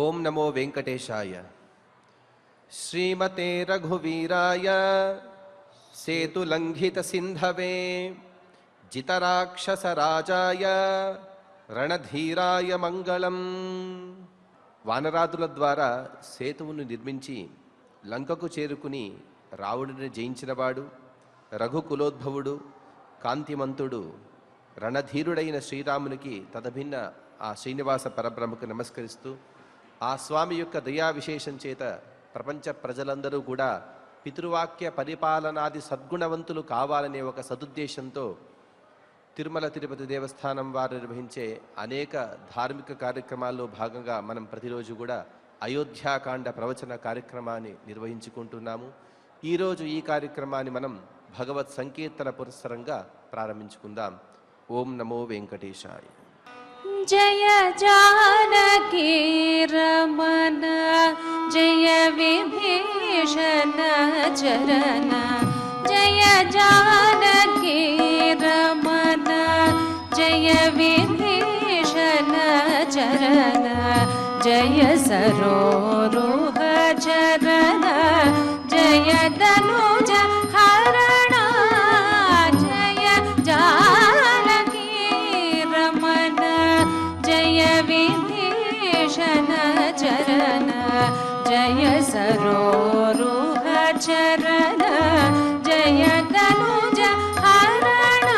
ఓం నమో వెంకటేశాయ. శ్రీమతే రఘువీరాయ సేతులంఘిత సింధవే జితరాక్షసరాజాయ రణధీరాయ మంగళం. వానరాదుల ద్వారా సేతువును నిర్మించి లంకకు చేరుకుని రావణుడిని జయించినవాడు, రఘుకులోద్భవుడు, కాంతిమంతుడు, రణధీరుడైన శ్రీరామునికి తదభిన్న ఆ శ్రీనివాస పరబ్రహ్మకు నమస్కరిస్తూ, ఆ స్వామి యొక్క దయా విశేషం చేత ప్రపంచ ప్రజలందరూ కూడా పితృవాక్య పరిపాలనాది సద్గుణవంతులు కావాలనే ఒక సదుద్దేశంతో తిరుమల తిరుపతి దేవస్థానం వారు నిర్వహించే అనేక ధార్మిక కార్యక్రమాల్లో భాగంగా మనం ప్రతిరోజు కూడా అయోధ్యాకాండ ప్రవచన కార్యక్రమాన్ని నిర్వహించుకుంటున్నాము. ఈరోజు ఈ కార్యక్రమాన్ని మనం భగవత్ సంకీర్తన పురస్సరంగా ప్రారంభించుకుందాం. ఓం నమో వెంకటేశాయ. జయ జానకి రమణ జయ విభీషణ చరణ, జయ జానకి రమణ జయ విభీషణ చరణ, జయ సరోరుహ చరణ జయ ధనుజ హరణ, జయ జానకి రమణ జయ విభీషణ చరణ, జయ సరోరుహ చరణ జయ ధనుజ హరణ,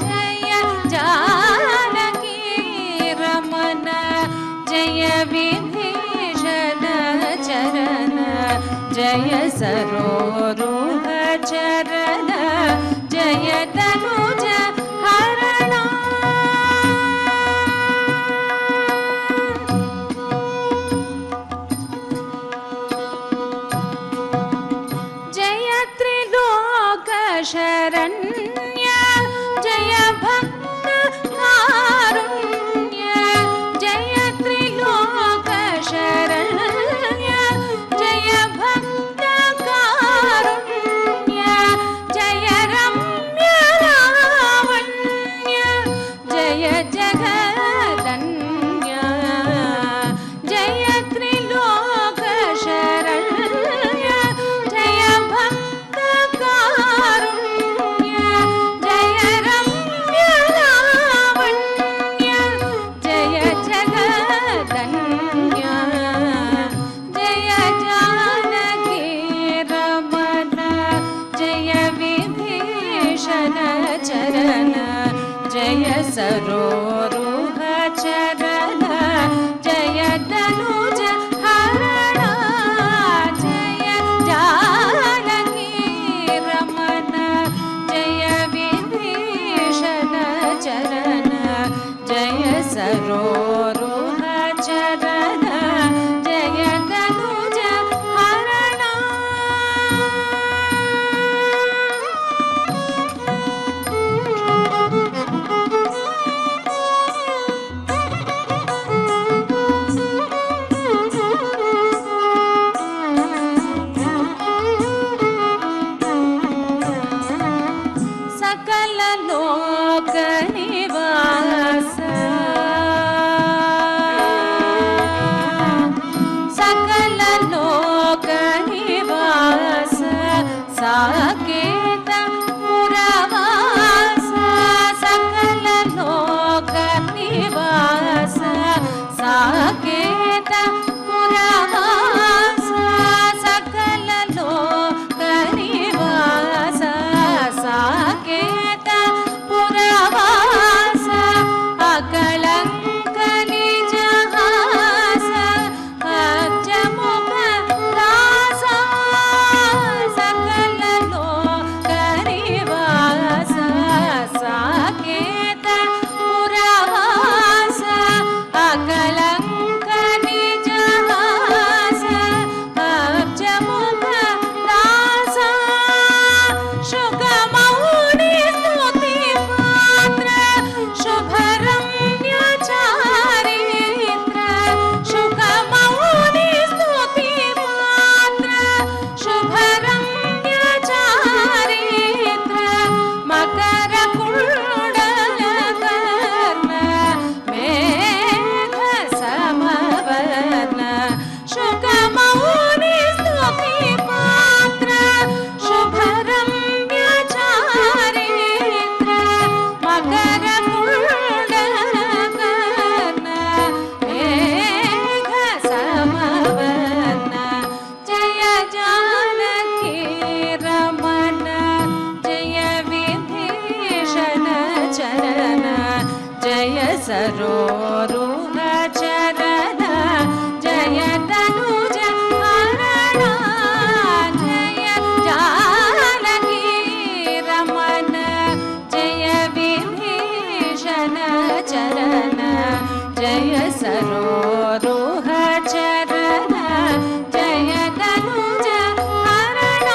జయ జానకి రమణ జయ విభీషణ చరణ, జయ సరోరుహ చరణ జయ ధనుజ హరణ. శరణ్య జయ భక్త కారుణ్య, జయ త్రిలోక శరణ్య జయ భక్త కారుణ్య, జయ రమ్య లావణ్య జయ జగదన్య, జయ త్రిలోక శరణ్య జయ భక్త కారుణ్య, జయ రమ్య లావణ్య జయ జగదన్య, జయ జానకి రమణ జయ విభీషణ చరణ, జయ సరోరుహ చరణ జయ ధనుజ హరణ, జయ జానకి రమణ జయ విభీషణ చరణ, జయ సరోరుహ చరణ జయ ధనుజ హరణ. సకల లోక నివాస, సకల లోక నివాస, సాకేత పురవాస, సకల లోక నివాస, సాకేత పురవాస, సకల లోక నివాస, సాకేత పురవాస, అకళంక నిజహాస, అజముఖ దాస, సకల లోక सरोरुह चरण जय तनुज हरण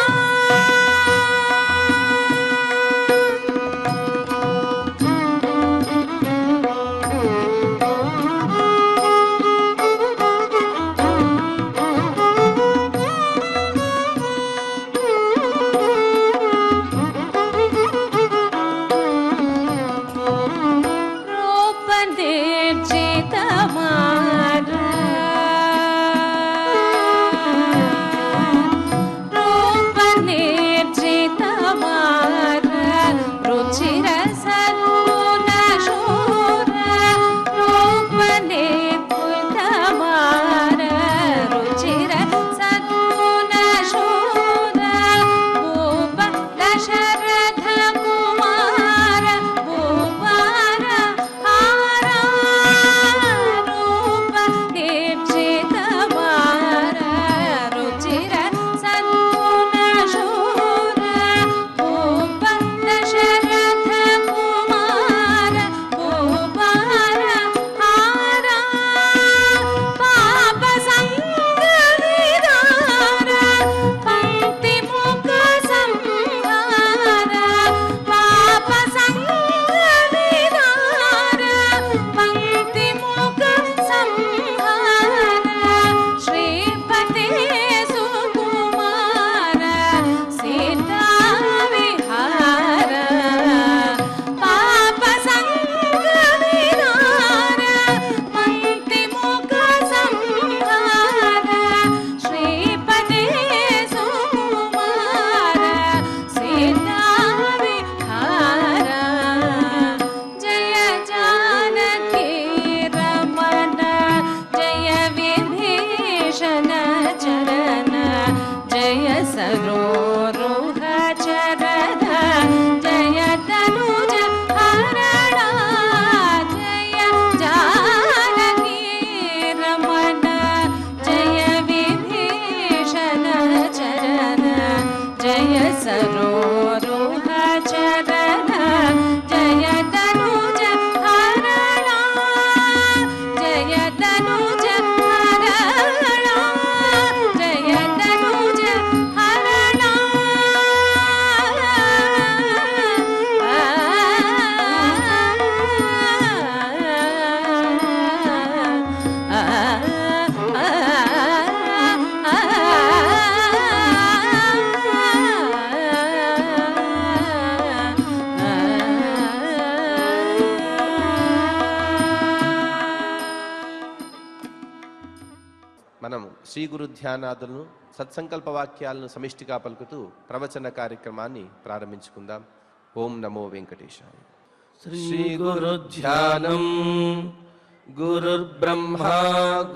మనం శ్రీ గురు ధ్యానాదులను సత్సంకల్ప వాక్యాలను సమిష్టిగా పలుకుతూ ప్రవచన కార్యక్రమాన్ని ప్రారంభించుకుందాం. ఓం నమో వెంకటేశాయ. శ్రీ గురు ధ్యానం. గురుర్బ్రహ్మా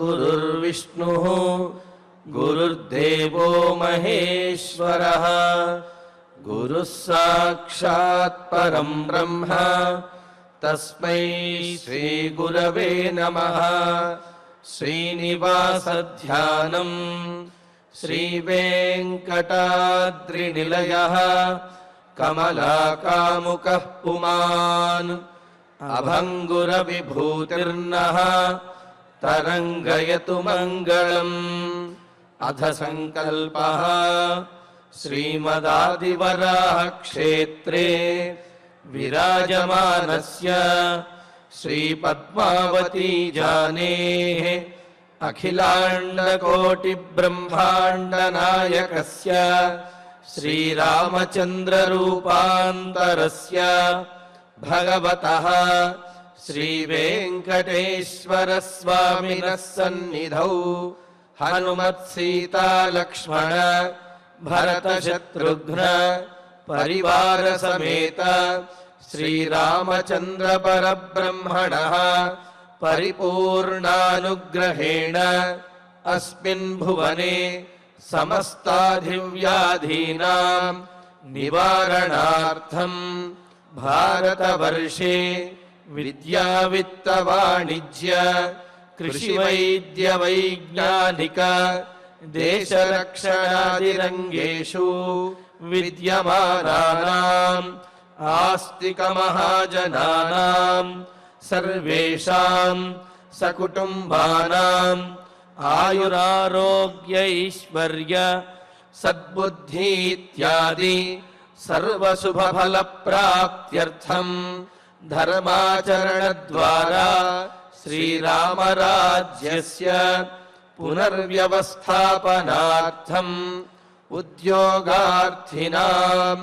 గురుర్విష్ణు గురుర్దేవో మహేశ్వరః గురుః సాక్షాత్ పరం బ్రహ్మ తస్మై శ్రీ గురవే నమః. శ్రీనివాసధ్యానం. శ్రీ వెంకటాద్రినిలయః కమలాకాముకః పుమాన్ అభంగుర విభూతిర్నః తరంగయతు మంగళం. అథ సంకల్పః. శ్రీమదాదివరాహ క్షేత్రే విరాజమానస్య శ్రీ పద్మావతీ జానేః అఖిలాండకోటి బ్రహ్మాండ నాయకస్య శ్రీరామచంద్ర రూపాంతరస్య భగవతః శ్రీ వెంకటేశ్వర స్వామినః సన్నిధౌ హనుమత్ సీతా లక్ష్మణ భరత శత్రుఘ్న పరివార సమేత శ్రీరామచంద్ర పరబ్రహ్మణః పరిపూర్ణానుగ్రహేణ అస్మిన్ భువనే సమస్తాధివ్యాధీనాం నివారణార్థం భారతవర్షే విద్యా విత్త వాణిజ్య కృషి వైద్య వైజ్ఞానిక దేశరక్షణాదిరంగేషు విద్యమానానాం ఆస్తిక మహాజనానాం సర్వేషాం సకుటుంబానాం ఆయురారోగ్యైశ్వర్య సద్బుద్ధి ఇత్యాది సర్వశుభఫలప్రాప్త్యర్థం ధర్మాచరణద్వారా శ్రీరామరాజ్యస్య పునర్వ్యవస్థాపనార్థం ఉద్యోగార్థినాం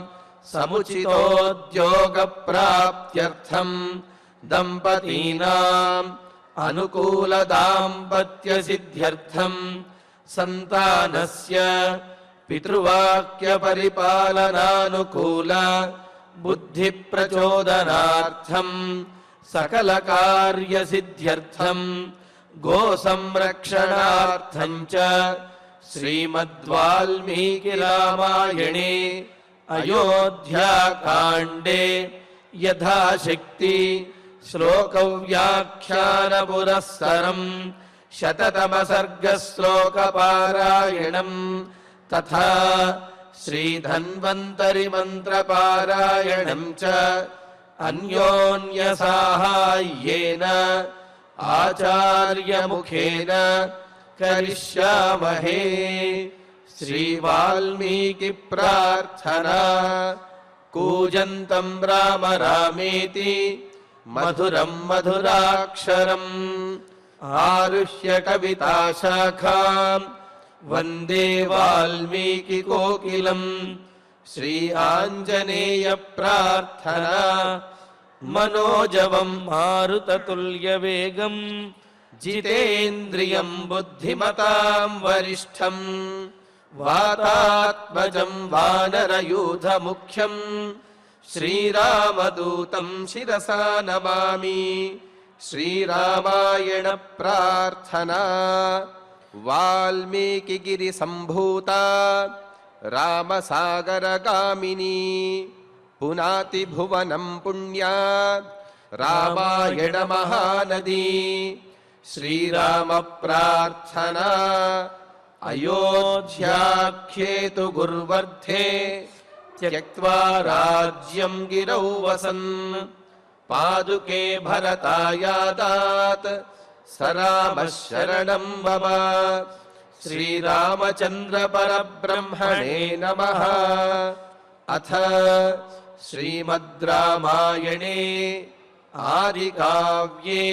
సముచితోద్యోగప్రాప్త్యర్థం దంపతీనాం అనుకూలదాంపత్యసిద్ధ్యర్థం సంతానస్య పితృవాక్యపరిపాలనానుకూల బుద్ధిప్రచోదనార్థం సకలకార్యసిద్ధ్యర్థం గోసంరక్షణార్థం చ శ్రీమద్వాల్మీకిరామాయణే అయోధ్యాకాండే యథాశక్తి శ్లోకవ్యాఖ్యానపురస్సరం శతతమసర్గశ్లోకపారాయణం తథా శ్రీధన్వంతరిమంత్రపారాయణం చ అన్యోన్యసాహాయ్యేన ఆచార్యముఖేన కరిష్యామహే. శ్రీవాల్మీకి ప్రార్థనా. కూజంతం రామ రామేతి మధురం మధురాక్షరం ఆరుహ్య కవితాశాఖాం వందే వాల్మీకి కోకిలం. శ్రీ ఆంజనేయ ప్రార్థనా. మనోజవం మారుతతుల్యవేగం జితేంద్రియం బుద్ధిమతాం వరిష్టం వాతాత్మజం వానరయూథముఖ్యం శ్రీరామదూతం శిరసా నమామి. శ్రీరామాయణ ప్రార్థనా. వాల్మీకిగిరి సంభూత రామసాగరగామిని పునాతి భువనం పుణ్యా రామాయణ మహానది. శ్రీరామ ప్రార్థనా. అయోధ్యాఖ్యేతు గుర్వర్ధే త్యక్త్వా రాజ్యం గిరౌ వసన్ పాదుకే భరతాయాదాత్ స రామః శరణం మమ. శ్రీరామచంద్ర పరబ్రహ్మణే నమః. అథ శ్రీమద్ రామాయణే ఆదికావ్యే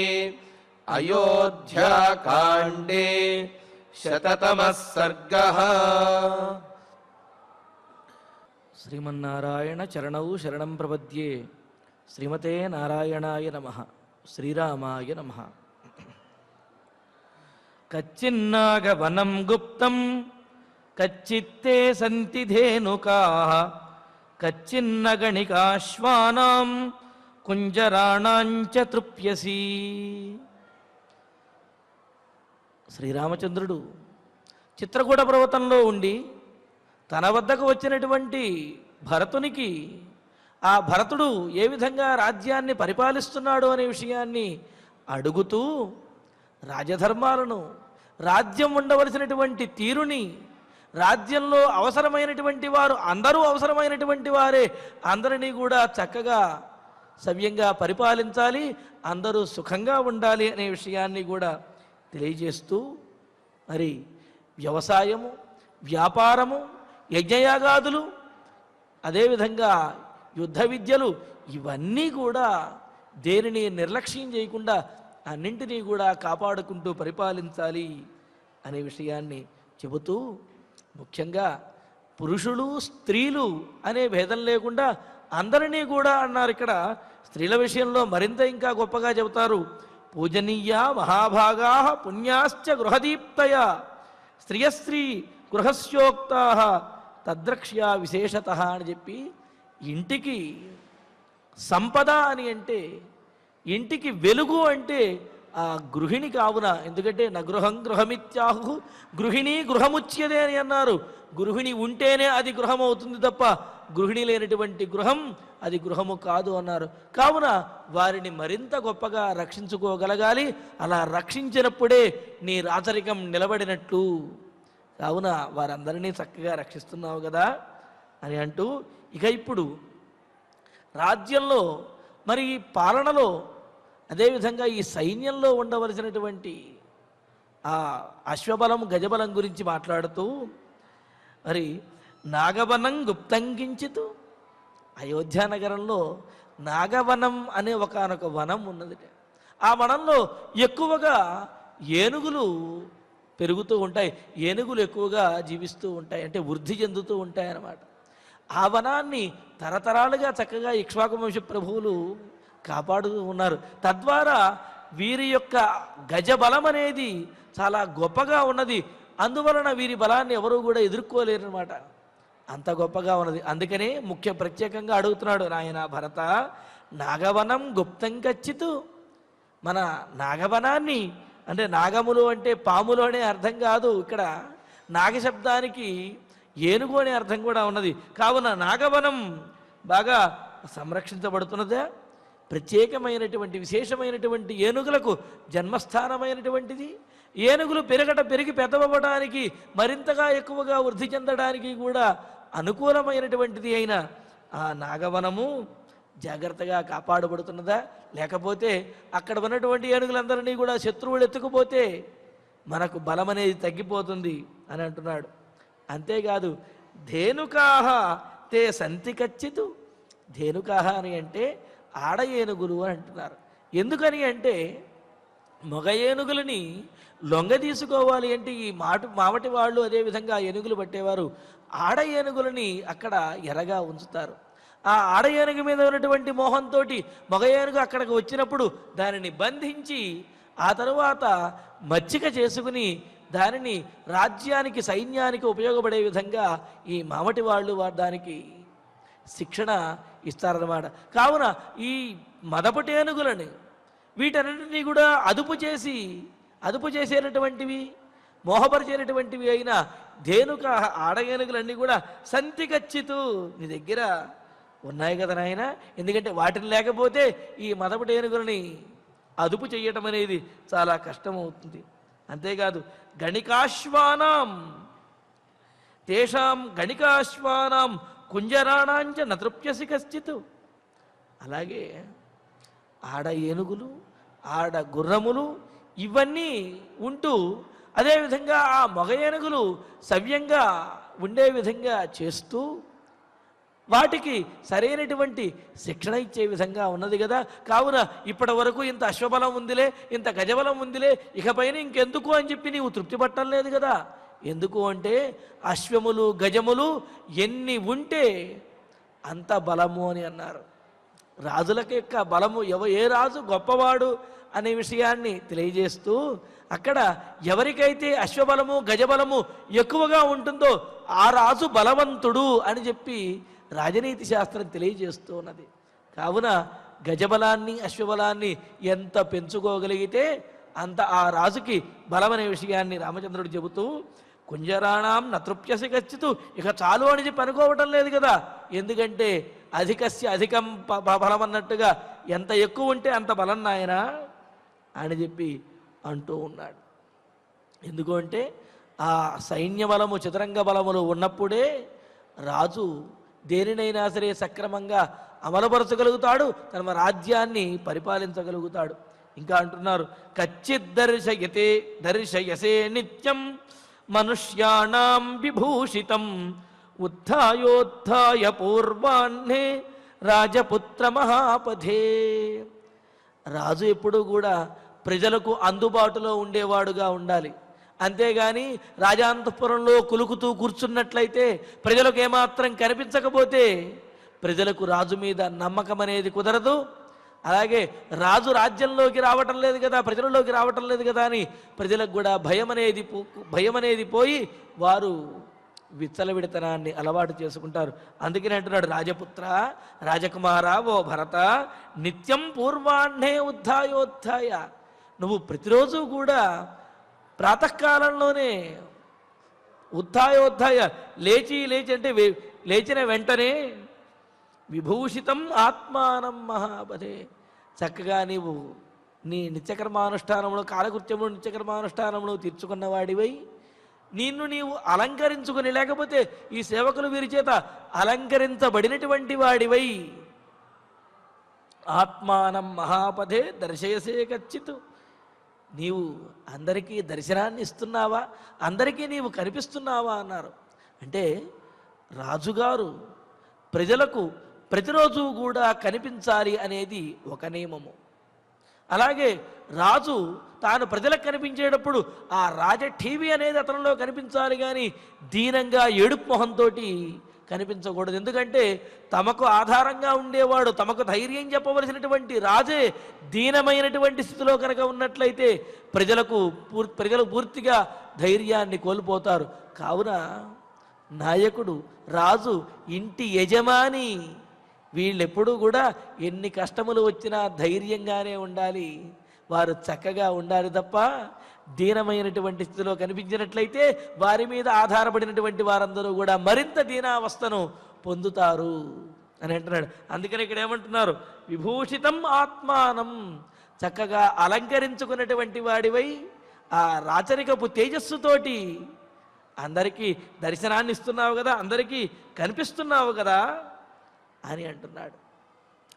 అయోధ్యాకాండే శతతమః సర్గః. శ్రీమన్నారాయణ చరణౌ శరణం ప్రపద్యే. శ్రీమతే నారాయణాయ నమః. శ్రీరామాయ నమః. కచ్చిన్నాగవనం గుప్తం కచ్చిత్తే సంతి ధేనుకాః కచ్చిన్నగణికాశ్వానాం కుంజరాణాంచ తృప్యసి. శ్రీరామచంద్రుడు చిత్రకూట పర్వతంలో ఉండి తన వద్దకు వచ్చినటువంటి భరతునికి ఆ భరతుడు ఏ విధంగా రాజ్యాన్ని పరిపాలిస్తున్నాడు అనే విషయాన్ని అడుగుతూ రాజధర్మాలను, రాజ్యం ఉండవలసినటువంటి తీరుని, రాజ్యంలో అవసరమైనటువంటి వారు అందరూ అవసరమైనటువంటి వారే, అందరినీ కూడా చక్కగా సవ్యంగా పరిపాలించాలి, అందరూ సుఖంగా ఉండాలి అనే విషయాన్ని కూడా తెలియజేస్తూ మరి వ్యవసాయము, వ్యాపారము, యజ్ఞయాగాదులు, అదేవిధంగా యుద్ధ విద్యలు ఇవన్నీ కూడా దేనిని నిర్లక్ష్యం చేయకుండా అన్నింటినీ కూడా కాపాడుకుంటూ పరిపాలించాలి అనే విషయాన్ని చెబుతూ ముఖ్యంగా పురుషులు స్త్రీలు అనే భేదం లేకుండా అందరినీ కూడా అన్నారు. ఇక్కడ స్త్రీల విషయంలో మరింత ఇంకా గొప్పగా చెబుతారు. పూజనీయ మహాభాగా పుణ్యాశ్చ గృహదీప్తయ స్త్రియస్త్రీ గృహస్యోక్తా తద్రక్ష్యా విశేషత అని చెప్పి ఇంటికి సంపద అని అంటే, ఇంటికి వెలుగు అంటే ఆ గృహిణి కావున. ఎందుకంటే నగృహం గృహమిత్యాహు గృహిణి గృహముచ్యదే అని అన్నారు. గృహిణి ఉంటేనే అది గృహం అవుతుంది తప్ప గృహిణి లేనటువంటి గృహం అది గృహము కాదు అన్నారు. కావున వారిని మరింత గొప్పగా రక్షించుకోగలగాలి. అలా రక్షించినప్పుడే నీ రాచరికం నిలబడినట్లు. కావున వారందరినీ చక్కగా రక్షిస్తున్నావు కదా అని అంటూ, ఇక ఇప్పుడు రాజ్యంలో మరి పాలనలో అదేవిధంగా ఈ సైన్యంలో ఉండవలసినటువంటి ఆ అశ్వబలం గజబలం గురించి మాట్లాడుతూ మరి నాగవనం గుప్తంకించితు, అయోధ్య నగరంలో నాగవనం అనే ఒకానొక వనం ఉన్నది. ఆ వనంలో ఎక్కువగా ఏనుగులు పెరుగుతూ ఉంటాయి, ఏనుగులు ఎక్కువగా జీవిస్తూ ఉంటాయి, అంటే వృద్ధి చెందుతూ ఉంటాయి అన్నమాట. ఆ వనాన్ని తరతరాలుగా చక్కగా ఇక్ష్వాకు వంశ ప్రభువులు కాపాడుతూ ఉన్నారు. తద్వారా వీరి యొక్క గజబలం అనేది చాలా గొప్పగా ఉన్నది. అందువలన వీరి బలాన్ని ఎవరూ కూడా ఎదుర్కోలేరు అనమాట, అంత గొప్పగా ఉన్నది. అందుకనే ముఖ్య ప్రత్యేకంగా అడుగుతున్నాడు, నాయన భరత, నాగవనం గుప్తం కచ్చితు, మన నాగవనాన్ని, అంటే నాగములు అంటే పాములు అనే అర్థం కాదు, ఇక్కడ నాగశబ్దానికి ఏనుగు అనే అర్థం కూడా ఉన్నది. కావున నాగవనం బాగా సంరక్షించబడుతున్నదా, ప్రత్యేకమైనటువంటి విశేషమైనటువంటి ఏనుగులకు జన్మస్థానమైనటువంటిది. ఏనుగులు పెరిగి పెద్దవడానికి, మరింతగా ఎక్కువగా వృద్ధి చెందడానికి కూడా అనుకూలమైనటువంటిది అయిన ఆ నాగవనము జాగ్రత్తగా కాపాడబడుతున్నదా, లేకపోతే అక్కడ ఉన్నటువంటి ఏనుగులందరినీ కూడా శత్రువులు ఎత్తుకుపోతే మనకు బలం అనేది తగ్గిపోతుంది అని అంటున్నాడు. అంతేకాదు ధేనుకాహ తే సంతి కచ్చితు, ధేనుకాహ అని అంటే ఆడ ఏనుగులు అని అంటున్నారు. ఎందుకని అంటే మగ ఏనుగులని లొంగ తీసుకోవాలి అంటే ఈ మావటి వాళ్ళు అదేవిధంగా ఏనుగులు పట్టేవారు ఆడ ఏనుగులని అక్కడ ఎరగా ఉంచుతారు. ఆ ఆడ ఏనుగు మీద ఉన్నటువంటి మోహంతో మగ ఏనుగు అక్కడికి వచ్చినప్పుడు దానిని బంధించి ఆ తరువాత మచ్చిక చేసుకుని దానిని రాజ్యానికి సైన్యానికి ఉపయోగపడే విధంగా ఈ మామటి వాళ్ళు దానికి శిక్షణ ఇస్తారన్నమాట. కావున ఈ మదపటేనుగులని వీటన్నింటినీ కూడా అదుపు చేసేటటువంటివి, మోహపరిచేటటువంటివి అయిన ధేనుక ఆడ ఏనుగులన్నీ కూడా సంతి కచ్చితు, నీ దగ్గర ఉన్నాయి కదా నాయన, ఎందుకంటే వాటిని లేకపోతే ఈ మదపటి ఏనుగులని అదుపు చేయటం అనేది చాలా కష్టమవుతుంది. అంతేకాదు గణికాశ్వానాం తేషాం గణికాశ్వానాం కుంజరాణాంచ నతృప్యసి కశ్చిత్, అలాగే ఆడ ఏనుగులు ఆడ గుర్రములు ఇవన్నీ ఉంటూ అదేవిధంగా ఆ మగ ఏనుగులు సవ్యంగా ఉండే విధంగా చేస్తూ వాటికి సరైనటువంటి శిక్షణ ఇచ్చే విధంగా ఉన్నది కదా. కావున ఇప్పటి వరకు ఇంత అశ్వబలం ఉందిలే, ఇంత గజబలం ఉందిలే, ఇకపైన ఇంకెందుకు అని చెప్పి నీవు తృప్తి పట్టం లేదు కదా. ఎందుకు అంటే అశ్వములు గజములు ఎన్ని ఉంటే అంత బలము అని అన్నారు. రాజుల యొక్క బలము ఏ రాజు గొప్పవాడు అనే విషయాన్ని తెలియజేస్తూ అక్కడ ఎవరికైతే అశ్వబలము గజబలము ఎక్కువగా ఉంటుందో ఆ రాజు బలవంతుడు అని చెప్పి రాజనీతి శాస్త్రం తెలియజేస్తూ ఉన్నది. కావున గజబలాన్ని అశ్వబలాన్ని ఎంత పెంచుకోగలిగితే అంత ఆ రాజుకి బలమనే విషయాన్ని రామచంద్రుడు చెబుతూ కుంజరాణం నతృప్యసి గచ్చితు, ఇక చాలు అని చెప్పి అనుకోవటం లేదు కదా. ఎందుకంటే అధికస్య అధికం బలం అన్నట్టుగా ఎంత ఎక్కువ ఉంటే అంత బలం నాయన అని చెప్పి అంటూ ఉన్నాడు. ఎందుకు అంటే ఆ సైన్య బలము చతురంగ బలములు ఉన్నప్పుడే రాజు దేనినైనా సరే సక్రమంగా అమలుపరచగలుగుతాడు, తన రాజ్యాన్ని పరిపాలించగలుగుతాడు. ఇంకా అంటున్నారు కచ్చిత్ దర్శయసే నిత్యం మనుష్యాణం విభూషితం ఉత్థాయోత్థాయ పూర్వాహ్నే రాజపుత్ర మహాపథే. రాజు ఎప్పుడూ కూడా ప్రజలకు అందుబాటులో ఉండేవాడుగా ఉండాలి. అంతేగాని రాజాంతఃపురంలో కులుకుతూ కూర్చున్నట్లయితే ప్రజలకు ఏమాత్రం కనిపించకపోతే ప్రజలకు రాజు మీద నమ్మకం అనేది కుదరదు. అలాగే రాజు రాజ్యంలోకి రావటం లేదు కదా, ప్రజలలోకి రావటం లేదు కదా అని ప్రజలకు కూడా భయం అనేది పోయి వారు విచ్చలవిడతనాన్ని అలవాటు చేసుకుంటారు. అందుకని అంటున్నాడు రాజపుత్ర రాజకుమార ఓ భరత నిత్యం పూర్వాహ్నే ఉత్థాయోత్థాయ, నువ్వు ప్రతిరోజు కూడా ప్రాతకాలంలోనే ఉత్థాయోత్థాయ లేచి అంటే లేచిన వెంటనే విభూషితం ఆత్మానం మహాపదే, చక్కగా నీవు నీ నిత్యకర్మానుష్ఠానములు కాలకృత్యములు నిత్యకర్మానుష్ఠానములు తీర్చుకున్నవాడివై నిన్ను నీవు అలంకరించుకుని, లేకపోతే ఈ సేవకులు వీరి చేత అలంకరించబడినటువంటి వాడివై ఆత్మానం మహాపదే దర్శయసే కచ్చిత్. నీవు అందరికీ దర్శనాన్ని ఇస్తున్నావా, అందరికీ నీవు కనిపిస్తున్నావా అన్నారు. అంటే రాజుగారు ప్రజలకు ప్రతిరోజు కూడా కనిపించాలి అనేది ఒక నియమము. అలాగే రాజు తాను ప్రజలకు కనిపించేటప్పుడు ఆ రాజ టీవీ అనేది అతనిలో కనిపించాలి, కానీ దీనంగా ఏడుపు మొహంతో కనిపించకూడదు. ఎందుకంటే తమకు ఆధారంగా ఉండేవాడు, తమకు ధైర్యం చెప్పవలసినటువంటి రాజే దీనమైనటువంటి స్థితిలో కనుక ఉన్నట్లయితే ప్రజలు పూర్తిగా ధైర్యాన్ని కోల్పోతారు. కావున నాయకుడు, రాజు, ఇంటి యజమాని వీళ్ళెప్పుడూ కూడా ఎన్ని కష్టములు వచ్చినా ధైర్యంగానే ఉండాలి, వారు చక్కగా ఉండాలి తప్ప దీనమైనటువంటి స్థితిలో కనిపించినట్లయితే వారి మీద ఆధారపడినటువంటి వారందరూ కూడా మరింత దీనావస్థను పొందుతారు అని అంటున్నాడు. అందుకని ఇక్కడ ఏమంటున్నారు, విభూషితం ఆత్మానం, చక్కగా అలంకరించుకున్నటువంటి వాడివై ఆ రాచరికపు తేజస్సుతోటి అందరికీ దర్శనాన్ని ఇస్తున్నావు కదా, అందరికీ కనిపిస్తున్నావు కదా అని అంటున్నాడు.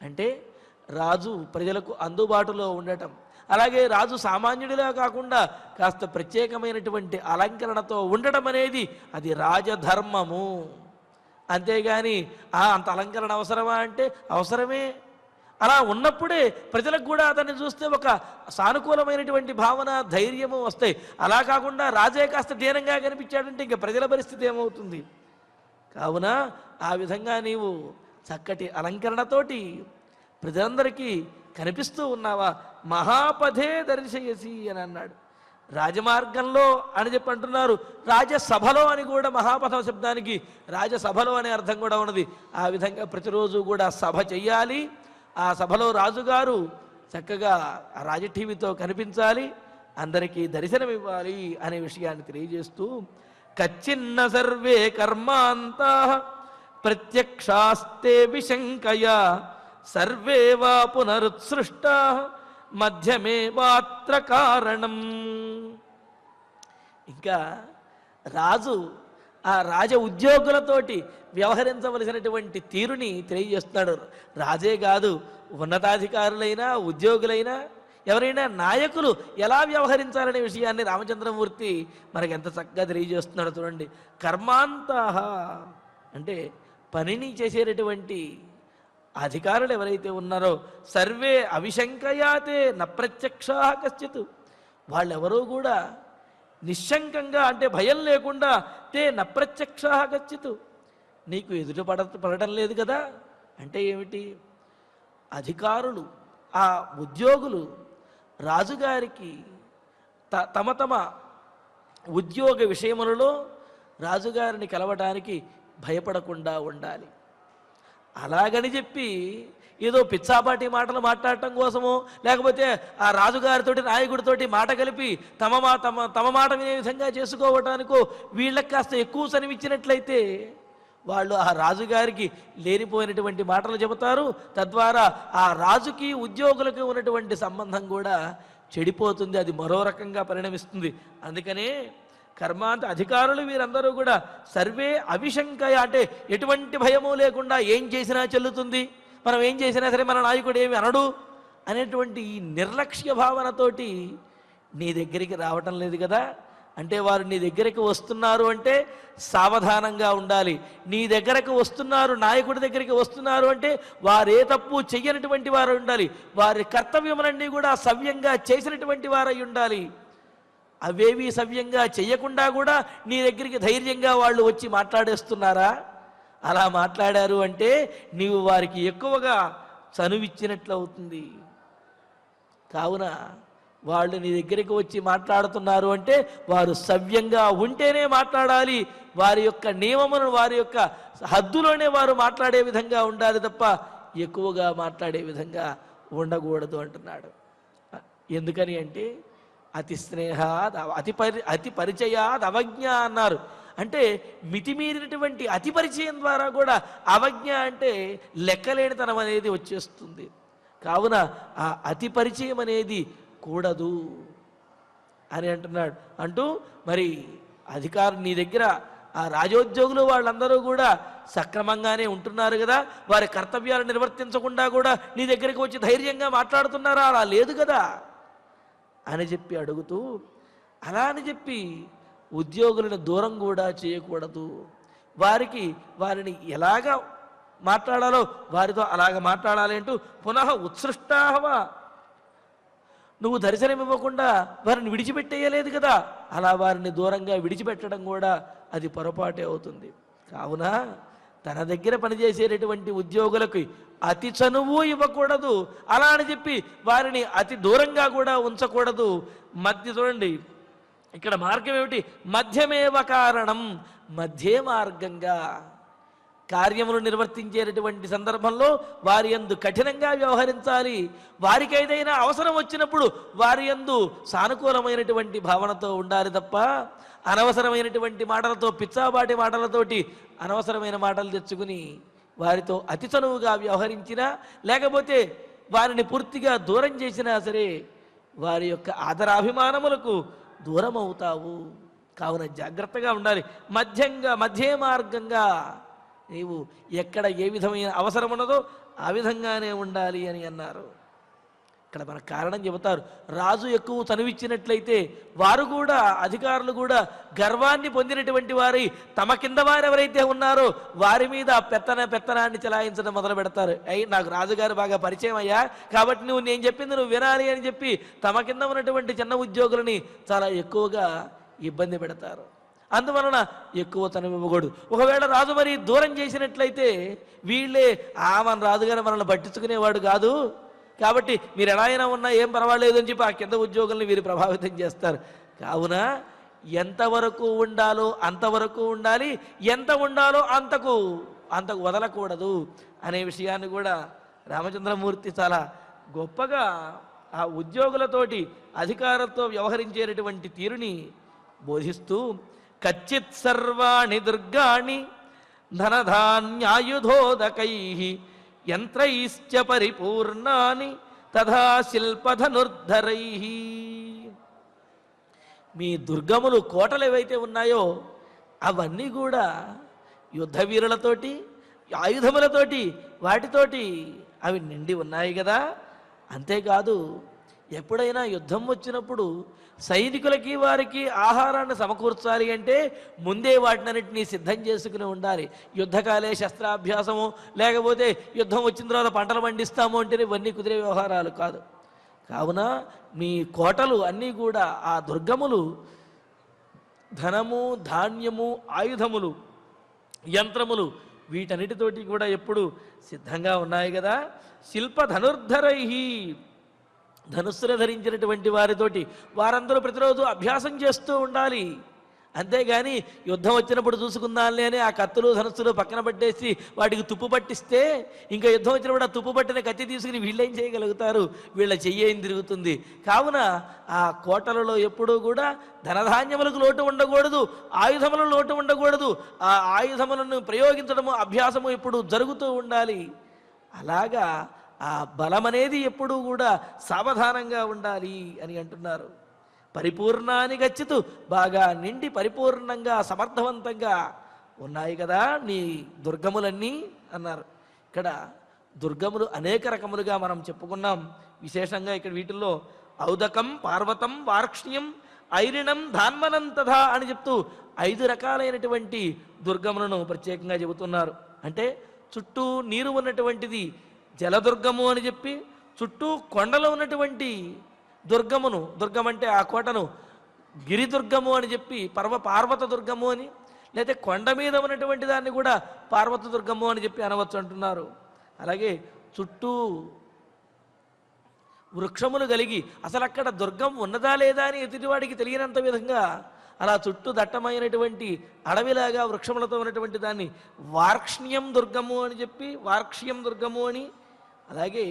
అంటే రాజు ప్రజలకు అందుబాటులో ఉండటం, అలాగే రాజు సామాన్యుడిలా కాకుండా కాస్త ప్రత్యేకమైనటువంటి అలంకరణతో ఉండటం అనేది అది రాజధర్మము. అంతేగాని అంత అలంకరణ అవసరమా అంటే అవసరమే. అలా ఉన్నప్పుడే ప్రజలకు కూడా అతన్ని చూస్తే ఒక సానుకూలమైనటువంటి భావన, ధైర్యము వస్తాయి. అలా కాకుండా రాజే కాస్త దీనంగా కనిపించాడంటే ఇంక ప్రజల పరిస్థితి ఏమవుతుంది? కావున ఆ విధంగా నీవు చక్కటి అలంకరణతోటి ప్రజలందరికీ కనిపిస్తూ ఉన్నావా, మహాపథే దర్శయసి అని అన్నాడు. రాజమార్గంలో అని చెప్పి అంటున్నారు, రాజసభలో అని కూడా మహాపథ శబ్దానికి రాజసభలో అనే అర్థం కూడా ఉన్నది. ఆ విధంగా ప్రతిరోజు కూడా సభ చెయ్యాలి. ఆ సభలో రాజుగారు చక్కగా రాజటీవీతో కనిపించాలి, అందరికీ దర్శనమివ్వాలి అనే విషయాన్ని తెలియజేస్తూ, కచ్చిన్న సర్వే కర్మాంతా ప్రత్యక్షాస్తే విశంకయా సర్వే వా పునరుత్సృష్ట మధ్యమే మాత్ర కారణం. ఇంకా రాజు ఆ రాజ ఉద్యోగులతోటి వ్యవహరించవలసినటువంటి తీరుని తెలియజేస్తున్నాడు. రాజే కాదు, ఉన్నతాధికారులైనా ఉద్యోగులైనా ఎవరైనా నాయకులు ఎలా వ్యవహరించాలనే విషయాన్ని రామచంద్రమూర్తి మనకు ఎంత చక్కగా తెలియజేస్తున్నాడు చూడండి. కర్మాంతాహ అంటే పనిని చేసేటటువంటి అధికారులు ఎవరైతే ఉన్నారో సర్వే అవిశంకయాతే నప్రత్యక్షా కశ్చిత్, వాళ్ళెవరూ కూడా నిశ్శంకంగా అంటే భయం లేకుండా తే నప్రత్యక్షా కశ్చిత్, నీకు ఎదుట పడటం లేదు కదా. అంటే ఏమిటి? అధికారులు, ఆ ఉద్యోగులు రాజుగారికి తమ ఉద్యోగ విషయములలో రాజుగారిని కలవటానికి భయపడకుండా ఉండాలి. అలాగని చెప్పి ఏదో పిచ్చాపాటి మాటలు మాట్లాడటం కోసమో లేకపోతే ఆ రాజుగారితోటి నాయకుడితోటి మాట కలిపి తమ మాట వినే విధంగా చేసుకోవటానికో వీళ్ళకి కాస్త ఎక్కువ సనివిచ్చినట్లయితే వాళ్ళు ఆ రాజుగారికి లేనిపోయినటువంటి మాటలు చెబుతారు. తద్వారా ఆ రాజుకి ఉద్యోగులకి ఉన్నటువంటి సంబంధం కూడా చెడిపోతుంది, అది మరో రకంగా పరిణమిస్తుంది. అందుకనే కర్మాంత అధికారులు వీరందరూ కూడా సర్వే అవిశంకయ అంటే ఎటువంటి భయము లేకుండా ఏం చేసినా చెల్లుతుంది, మనం ఏం చేసినా సరే మన నాయకుడు ఏమి అనడు అనేటువంటి ఈ నిర్లక్ష్య భావనతోటి నీ దగ్గరికి రావటం లేదు కదా. అంటే వారు నీ దగ్గరికి వస్తున్నారు అంటే సావధానంగా ఉండాలి. నీ దగ్గరకు వస్తున్నారు, నాయకుడి దగ్గరికి వస్తున్నారు అంటే వారే తప్పు చెయ్యనటువంటి వారు ఉండాలి, వారి కర్తవ్యములన్నీ కూడా సవ్యంగా చేసినటువంటి వారై ఉండాలి. అవేవి సవ్యంగా చెయ్యకుండా కూడా నీ దగ్గరికి ధైర్యంగా వాళ్ళు వచ్చి మాట్లాడేస్తున్నారా? అలా మాట్లాడారు అంటే నీవు వారికి ఎక్కువగా చనువిచ్చినట్లు అవుతుంది. కావున వాళ్ళు నీ దగ్గరికి వచ్చి మాట్లాడుతున్నారు అంటే వారు సవ్యంగా ఉంటేనే మాట్లాడాలి, వారి యొక్క నియమములను వారి యొక్క హద్దులోనే వారు మాట్లాడే విధంగా ఉండాలి తప్ప ఎక్కువగా మాట్లాడే విధంగా ఉండకూడదు అంటున్నాడు. ఎందుకని అంటే అతి స్నేహాద్ అతి పరిచయాద్ అవజ్ఞ అన్నారు. అంటే మితిమీరినటువంటి అతి పరిచయం ద్వారా కూడా అవజ్ఞ అంటే లెక్కలేనితనం అనేది వచ్చేస్తుంది. కావున ఆ అతి పరిచయం అనేది కూడదు అని అంటున్నాడు. అంటూ మరి అధికారం నీ దగ్గర ఆ రాజోద్యోగులు వాళ్ళందరూ కూడా సక్రమంగానే ఉంటున్నారు కదా, వారి కర్తవ్యాలు నిర్వర్తించకుండా కూడా నీ దగ్గరికి వచ్చి ధైర్యంగా మాట్లాడుతున్నారా? అలా లేదు కదా అని చెప్పి అడుగుతూ, అలా అని చెప్పి ఉద్యోగులను దూరం కూడా చేయకూడదు. వారిని ఎలాగ మాట్లాడాలో వారితో అలాగ మాట్లాడాలి అంటూ పునః ఉత్సృష్టాహవ, నువ్వు దర్శనమివ్వకుండా వారిని విడిచిపెట్టేయలేదు కదా, అలా వారిని దూరంగా విడిచిపెట్టడం కూడా అది పొరపాటే అవుతుంది. కావున తన దగ్గర పనిచేసేటటువంటి ఉద్యోగులకు అతి చనువు ఇవ్వకూడదు, అలా అని చెప్పి వారిని అతి దూరంగా కూడా ఉంచకూడదు. చూడండి ఇక్కడ మార్గం ఏమిటి? మధ్యమేవ కారణం, మధ్య మార్గంగా కార్యములు నిర్వర్తించేటటువంటి సందర్భంలో వారి యందు కఠినంగా వ్యవహరించాలి. వారికి ఏదైనా అవసరం వచ్చినప్పుడు వారి యందు సానుకూలమైనటువంటి భావనతో ఉండాలి తప్ప అనవసరమైనటువంటి మాటలతో, పిచ్చాబాటి మాటలతోటి అనవసరమైన మాటలు తెచ్చుకుని వారితో అతి చనువుగా వ్యవహరించినా, లేకపోతే వారిని పూర్తిగా దూరం చేసినా సరే వారి యొక్క ఆదరాభిమానములకు దూరం అవుతావు. కావున జాగ్రత్తగా ఉండాలి. మధ్య మార్గంగా నీవు ఎక్కడ ఏ విధమైన అవసరం ఉన్నదో ఆ విధంగానే ఉండాలి అని అన్నారు. ఇక్కడ మన కారణం చెబుతారు. రాజు ఎక్కువ చనువిచ్చినట్లయితే వారు కూడా, అధికారులు కూడా గర్వాన్ని పొందినటువంటి వారి తమ కింద వారు ఎవరైతే ఉన్నారో వారి మీద పెత్తనాన్ని చెలాయించడం మొదలు పెడతారు. నాకు రాజుగారు బాగా పరిచయం అయ్యా కాబట్టి నేను చెప్పింది నువ్వు వినాలి అని చెప్పి తమ కింద ఉన్నటువంటి చిన్న ఉద్యోగులని చాలా ఎక్కువగా ఇబ్బంది పెడతారు. అందువలన ఎక్కువ తనమివ్వకూడదు. ఒకవేళ రాజు మరి దూరం చేసినట్లయితే వీళ్ళే మన రాజుగారు మనల్ని పట్టించుకునేవాడు కాదు కాబట్టి మీరు ఎలా అయినా ఉన్నా ఏం పర్వాలేదు అని చెప్పి ఆ కింద ఉద్యోగుల్ని వీరు ప్రభావితం చేస్తారు. కావున ఎంతవరకు ఉండాలో అంతవరకు ఉండాలి, ఎంత ఉండాలో అంతకు వదలకూడదు అనే విషయాన్ని కూడా రామచంద్రమూర్తి చాలా గొప్పగా ఆ ఉద్యోగులతోటి అధికారంతో వ్యవహరించేటటువంటి తీరుని బోధిస్తూ, కచ్చిత్ సర్వాణి దుర్గాణి ధనధాన్యాయుధోదకై యంత్రైశ్చ పరిపూర్ణాని తథా శిల్పధనుర్ధరై. మీ దుర్గములు, కోటలు ఏవైతే ఉన్నాయో అవన్నీ కూడా యుద్ధ వీరులతోటి, ఆయుధములతోటి, వాటితోటి అవి నిండి ఉన్నాయి కదా. అంతేకాదు ఎప్పుడైనా యుద్ధం వచ్చినప్పుడు సైనికులకి వారికి ఆహారాన్ని సమకూర్చాలి అంటే ముందే వాటినన్నింటినీ సిద్ధం చేసుకుని ఉండాలి. యుద్ధకాలే శస్త్రాభ్యాసము, లేకపోతే యుద్ధం వచ్చిన తర్వాత పంటలు పండిస్తాము అంటే ఇవన్నీ కుదిరే వ్యవహారాలు కాదు. కావున మీ కోటలు అన్నీ కూడా, ఆ దుర్గములు ధనము, ధాన్యము, ఆయుధములు, యంత్రములు వీటన్నిటితోటి కూడా ఎప్పుడు సిద్ధంగా ఉన్నాయి కదా. శిల్ప ధనుర్ధరై, ధనుస్సును ధరించినటువంటి వారితోటి వారందరూ ప్రతిరోజు అభ్యాసం చేస్తూ ఉండాలి. అంతేగాని యుద్ధం వచ్చినప్పుడు చూసుకుందాంలే అని ఆ కత్తులు ధనుస్సులు పక్కన పట్టేసి వాటికి తుప్పు పట్టిస్తే ఇంకా యుద్ధం వచ్చినప్పుడు ఆ తుప్పు పట్టిన కత్తి తీసుకుని వీళ్ళేం చేయగలుగుతారు? వీళ్ళ చెయ్యేం తిరుగుతుంది. కావున ఆ కోటలలో ఎప్పుడూ కూడా ధనధాన్యములకు లోటు ఉండకూడదు, ఆయుధములకు లోటు ఉండకూడదు. ఆ ఆయుధములను ప్రయోగించడము, అభ్యాసము ఎప్పుడు జరుగుతూ ఉండాలి. అలాగా ఆ బలం అనేది ఎప్పుడూ కూడా సావధానంగా ఉండాలి అని అంటున్నారు. పరిపూర్ణాన్ని గచ్చితూ, బాగా నిండి పరిపూర్ణంగా సమర్థవంతంగా ఉన్నాయి కదా నీ దుర్గములన్నీ అన్నారు. ఇక్కడ దుర్గములు అనేక రకములుగా మనం చెప్పుకున్నాం. విశేషంగా ఇక్కడ వీటిల్లో ఔదకం, పార్వతం, వార్క్ష్యం, ఐరిణం, ధాన్మనం తథా అని చెప్తూ 5 రకాలైనటువంటి దుర్గములను ప్రత్యేకంగా చెబుతున్నారు. అంటే చుట్టూ నీరు ఉన్నటువంటిది జలదుర్గము అని చెప్పి, చుట్టూ కొండలో ఉన్నటువంటి దుర్గమును, దుర్గం అంటే ఆ కోటను గిరిదుర్గము అని చెప్పి, పార్వత దుర్గము అని, లేదా కొండ మీద ఉన్నటువంటి దాన్ని కూడా పార్వత దుర్గము అని చెప్పి అనవచ్చు అంటున్నారు. అలాగే చుట్టూ వృక్షములు కలిగి, అసలు అక్కడ దుర్గం ఉన్నదా లేదా అని ఎదుటివాడికి తెలియనంత విధంగా అలా చుట్టూ దట్టమైనటువంటి అడవిలాగా వృక్షములతో ఉన్నటువంటి దాన్ని వార్క్ష్యం దుర్గము అని చెప్పి, వార్క్ష్యం దుర్గము అని. అలాగే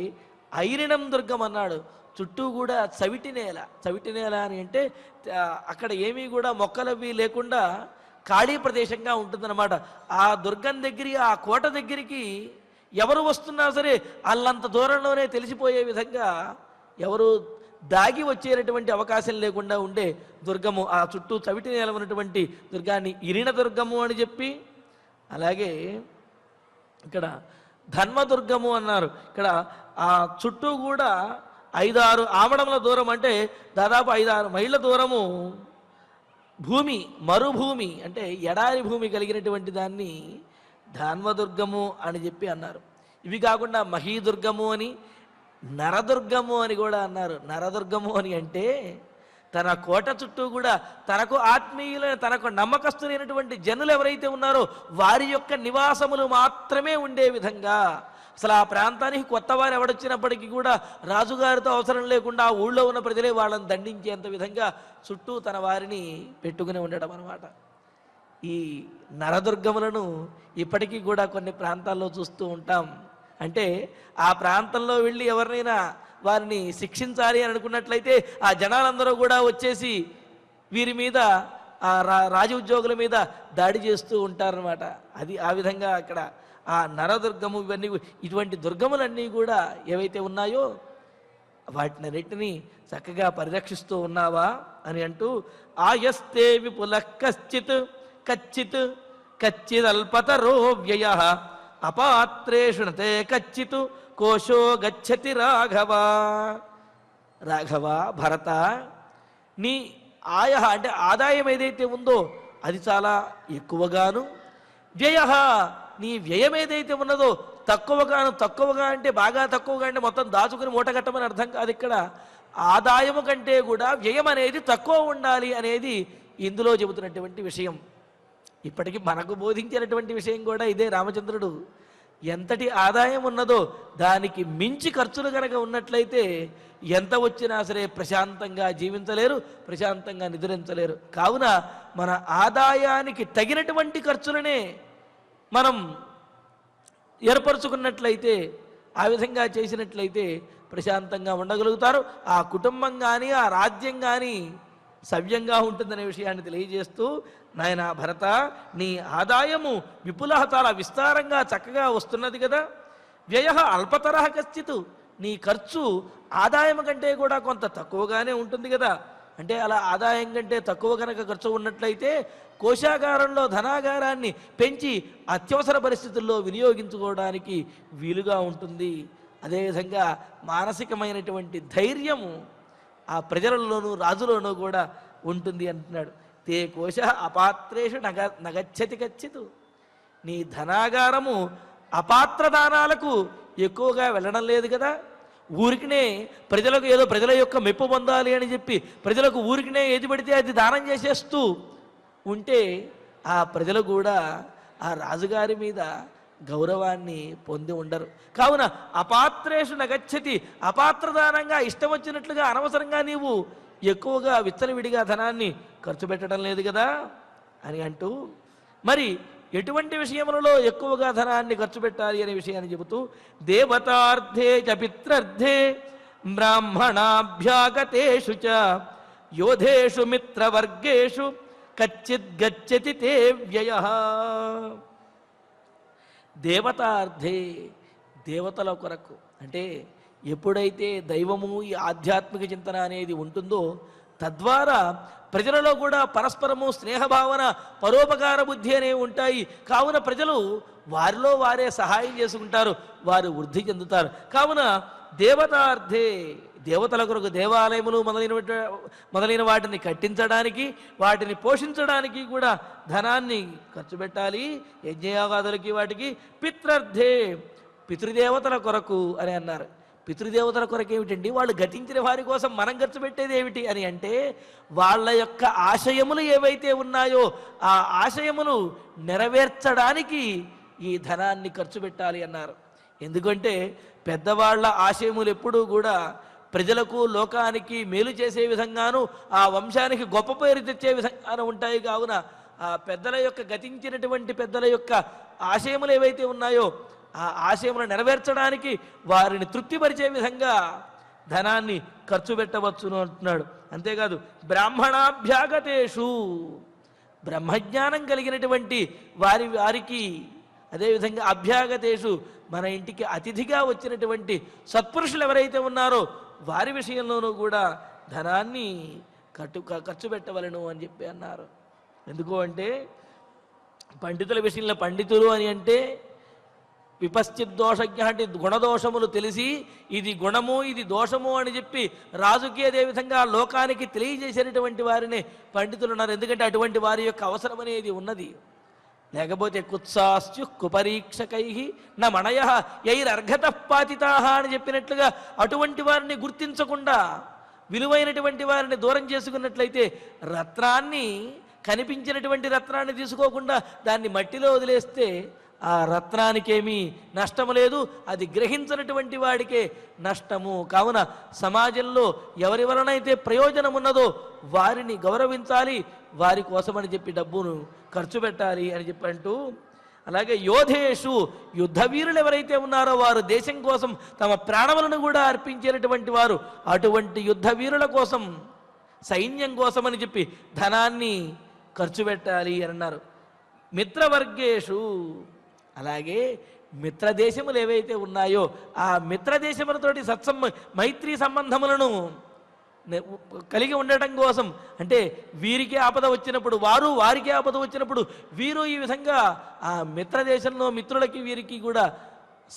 ఐరిణం దుర్గం అన్నాడు. చుట్టూ కూడా చవిటి నేల అని అంటే అక్కడ ఏమీ కూడా మొక్కలవి లేకుండా ఖాళీ ప్రదేశంగా ఉంటుందన్నమాట. ఆ దుర్గం దగ్గరికి, ఆ కోట దగ్గరికి ఎవరు వస్తున్నా సరే అల్లంత దూరంలోనే తెలిసిపోయే విధంగా, ఎవరు దాగి వచ్చేటటువంటి అవకాశం లేకుండా ఉండే దుర్గము, ఆ చుట్టూ చవిటి నేల ఉన్నటువంటి దుర్గాన్ని ఇరిణ దుర్గము అని చెప్పి, అలాగే ఇక్కడ ధన్మదుర్గము అన్నారు. ఇక్కడ ఆ చుట్టూ కూడా 5-6 ఆమడముల దూరం, అంటే దాదాపు 5-6 మైళ్ళ దూరము భూమి, మరుభూమి అంటే ఎడారి భూమి కలిగినటువంటి దాన్ని ధన్మదుర్గము అని చెప్పి అన్నారు. ఇవి కాకుండా మహీదుర్గము అని, నరదుర్గము అని కూడా అన్నారు. నరదుర్గము అని అంటే తన కోట చుట్టూ కూడా తనకు ఆత్మీయులైన, తనకు నమ్మకస్తులైనటువంటి జనులు ఎవరైతే ఉన్నారో వారి యొక్క నివాసములు మాత్రమే ఉండే విధంగా, అసలు ఆ ప్రాంతానికి కొత్త వారు ఎవడొచ్చినప్పటికీ కూడా రాజుగారితో అవసరం లేకుండా ఆ ఊళ్ళో ఉన్న ప్రజలే వాళ్ళని దండించేంత విధంగా చుట్టూ తన వారిని పెట్టుకుని ఉండడం అన్నమాట. ఈ నరదుర్గములను ఇప్పటికీ కూడా కొన్ని ప్రాంతాల్లో చూస్తూ ఉంటాం. అంటే ఆ ప్రాంతంలో వెళ్ళి ఎవరినైనా వారిని శిక్షించాలి అని అనుకున్నట్లయితే ఆ జనాలందరూ కూడా వచ్చేసి వీరి మీద, ఆ రాజ ఉద్యోగుల మీద దాడి చేస్తూ ఉంటారనమాట. అది ఆ విధంగా అక్కడ ఆ నరదుర్గము, ఇవన్నీ, ఇటువంటి దుర్గములన్నీ కూడా ఏవైతే ఉన్నాయో వాటినన్నిటినీ చక్కగా పరిరక్షిస్తూ ఉన్నావా అని అంటూ, ఆయస్తే విపుల కశ్చిత్ కచ్చిత్ కచ్చిదల్పతరో వ్యయ అపాత్రేషు తే కచ్చిత్ కోశో గచ్చతి రాఘవ. రాఘవ, భరత, నీ అంటే ఆదాయం ఏదైతే ఉందో అది చాలా ఎక్కువగాను, వ్యయ, నీ వ్యయం ఏదైతే ఉన్నదో తక్కువగాను. తక్కువగా అంటే బాగా తక్కువగా అంటే మొత్తం దాచుకుని మూట కట్టమని అర్థం కాదు. ఇక్కడ ఆదాయము కంటే కూడా వ్యయం అనేది తక్కువ ఉండాలి అనేది ఇందులో చెబుతున్నటువంటి విషయం. ఇప్పటికీ మనకు బోధించినటువంటి విషయం కూడా ఇదే. రామచంద్రుడు ఎంతటి ఆదాయం ఉన్నదో దానికి మించి ఖర్చులు కనుక ఉన్నట్లయితే ఎంత వచ్చినా సరే ప్రశాంతంగా జీవించలేరు, ప్రశాంతంగా నిద్రించలేరు. కావున మన ఆదాయానికి తగినటువంటి ఖర్చులనే మనం ఏర్పరచుకున్నట్లయితే, ఆ విధంగా చేసినట్లయితే ప్రశాంతంగా ఉండగలుగుతారు. ఆ కుటుంబం కానీ ఆ రాజ్యం కానీ సవ్యంగా ఉంటుందనే విషయాన్ని తెలియజేస్తూ, నాయన భరత, నీ ఆదాయము విపుల, చాలా విస్తారంగా చక్కగా వస్తున్నది కదా. వ్యయ అల్పతరహ కశ్చిత్, నీ ఖర్చు ఆదాయం కంటే కూడా కొంత తక్కువగానే ఉంటుంది కదా. అంటే అలా ఆదాయం కంటే తక్కువ కనుక ఖర్చు ఉన్నట్లయితే కోశాగారంలో ధనాగారాన్ని పెంచి అత్యవసర పరిస్థితుల్లో వినియోగించుకోవడానికి వీలుగా ఉంటుంది. అదేవిధంగా మానసికమైనటువంటి ధైర్యము ఆ ప్రజలలోనూ రాజులోనూ కూడా ఉంటుంది అంటున్నాడు. తే కోశ అపాత్రేషు నగచ్చతి కచ్చితు, నీ ధనాగారము అపాత్ర దానాలకు ఎక్కువగా వెళ్ళడం లేదు కదా. ఊరికినే ప్రజలకు ఏదో ప్రజల యొక్క మెప్పు పొందాలి అని చెప్పి ప్రజలకు ఊరికినే ఏది పడితే అది దానం చేసేస్తూ ఉంటే ఆ ప్రజలు కూడా ఆ రాజుగారి మీద గౌరవాన్ని పొంది ఉండరు. కావున అపాత్రేషు నగచ్చతి, అపాత్రదానంగా ఇష్టం వచ్చినట్లుగా అనవసరంగా నీవు ఎక్కువగా విచ్చలవిడిగా ధనాన్ని ఖర్చు పెట్టడం లేదు కదా అని అంటూ, మరి ఎటువంటి విషయములలో ఎక్కువగా ధనాన్ని ఖర్చు పెట్టాలి అనే విషయాన్ని చెబుతూ, దేవతార్థే చ పిత్రర్థే బ్రాహ్మణాభ్యాగతేషు చ యోధేషు మిత్రవర్గేషు కచ్చిత్ గచ్చతి తే వ్యయః. దేవతార్థే, దేవతల కొరకు, అంటే ఎప్పుడైతే దైవము, ఈ ఆధ్యాత్మిక చింతన అనేది ఉంటుందో తద్వారా ప్రజలలో కూడా పరస్పరము స్నేహభావన, పరోపకార బుద్ధి అనేవి ఉంటాయి. కావున ప్రజలు వారిలో వారే సహాయం చేసుకుంటారు, వారు వృద్ధి చెందుతారు. కావున దేవతార్థే, దేవతల కొరకు దేవాలయములు మొదలైన వాటిని కట్టించడానికి, వాటిని పోషించడానికి కూడా ధనాన్ని ఖర్చు పెట్టాలి, యజ్ఞయాగాదులకి వాటికి. పిత్రర్థే, పితృదేవతల కొరకు అని అన్నారు. పితృదేవతల కొరకు ఏమిటండి? వాళ్ళు గతించిన వారి కోసం మనం ఖర్చు పెట్టేది ఏమిటి అని అంటే, వాళ్ళ యొక్క ఆశయములు ఏవైతే ఉన్నాయో ఆ ఆశయములు నెరవేర్చడానికి ఈ ధనాన్ని ఖర్చు పెట్టాలి అన్నారు. ఎందుకంటే పెద్దవాళ్ల ఆశయములు ఎప్పుడూ కూడా ప్రజలకు, లోకానికి మేలు చేసే విధంగాను, ఆ వంశానికి గొప్ప పేరు తెచ్చే విధంగాను ఉంటాయి. కావున ఆ పెద్దల యొక్క, గతించినటువంటి పెద్దల యొక్క ఆశయములు ఏవైతే ఉన్నాయో ఆ ఆశయములను నెరవేర్చడానికి, వారిని తృప్తిపరిచే విధంగా ధనాన్ని ఖర్చు పెట్టవచ్చును అంటున్నాడు. అంతేకాదు, బ్రాహ్మణాభ్యాగతేషు, బ్రహ్మజ్ఞానం కలిగినటువంటి వారికి అదేవిధంగా అభ్యాగతేషు మన ఇంటికి అతిథిగా వచ్చినటువంటి సత్పురుషులు ఎవరైతే ఉన్నారో వారి విషయంలోనూ కూడా ధనాన్ని ఖర్చు పెట్టవలను అని చెప్పి అన్నారు. ఎందుకు అంటే పండితుల విషయంలో పండితులు అని అంటే విపశ్చిత్ దోషజ్ఞ అంటే గుణదోషములు తెలిసి ఇది గుణము ఇది దోషము అని చెప్పి రాజుకి అదేవిధంగా లోకానికి తెలియజేసేటటువంటి వారిని పండితులు ఉన్నారు. ఎందుకంటే అటువంటి వారి యొక్క అవసరం అనేది ఉన్నది. లేకపోతే కుత్సాస్యు కుపరీక్షకై నా మనయ యైరర్ఘత పాతితా అని చెప్పినట్లుగా అటువంటి వారిని గుర్తించకుండా విలువైనటువంటి వారిని దూరం చేసుకున్నట్లయితే రత్నాన్ని కనిపించినటువంటి రత్నాన్ని తీసుకోకుండా దాన్ని మట్టిలో వదిలేస్తే ఆ రత్నానికేమీ నష్టము లేదు, అది గ్రహించినటువంటి వాడికే నష్టము. కావున సమాజంలో ఎవరి వలనైతే ప్రయోజనం ఉన్నదో వారిని గౌరవించాలి, వారి కోసమని చెప్పి డబ్బును ఖర్చు పెట్టాలి అని చెప్పి అంటూ, అలాగే యోధేషు యుద్ధవీరులు ఎవరైతే ఉన్నారో వారు దేశం కోసం తమ ప్రాణములను కూడా అర్పించేటటువంటి వారు, అటువంటి యుద్ధవీరుల కోసం సైన్యం కోసం అని చెప్పి ధనాన్ని ఖర్చు పెట్టాలి అని అన్నారు. మిత్రవర్గేషు అలాగే మిత్రదేశములు ఏవైతే ఉన్నాయో ఆ మిత్రదేశములతోటి మైత్రీ సంబంధములను కలిగి ఉండటం కోసం, అంటే వీరికి ఆపద వచ్చినప్పుడు వారు, వారికి ఆపద వచ్చినప్పుడు వీరు, ఈ విధంగా ఆ మిత్రదేశంలో మిత్రులకి వీరికి కూడా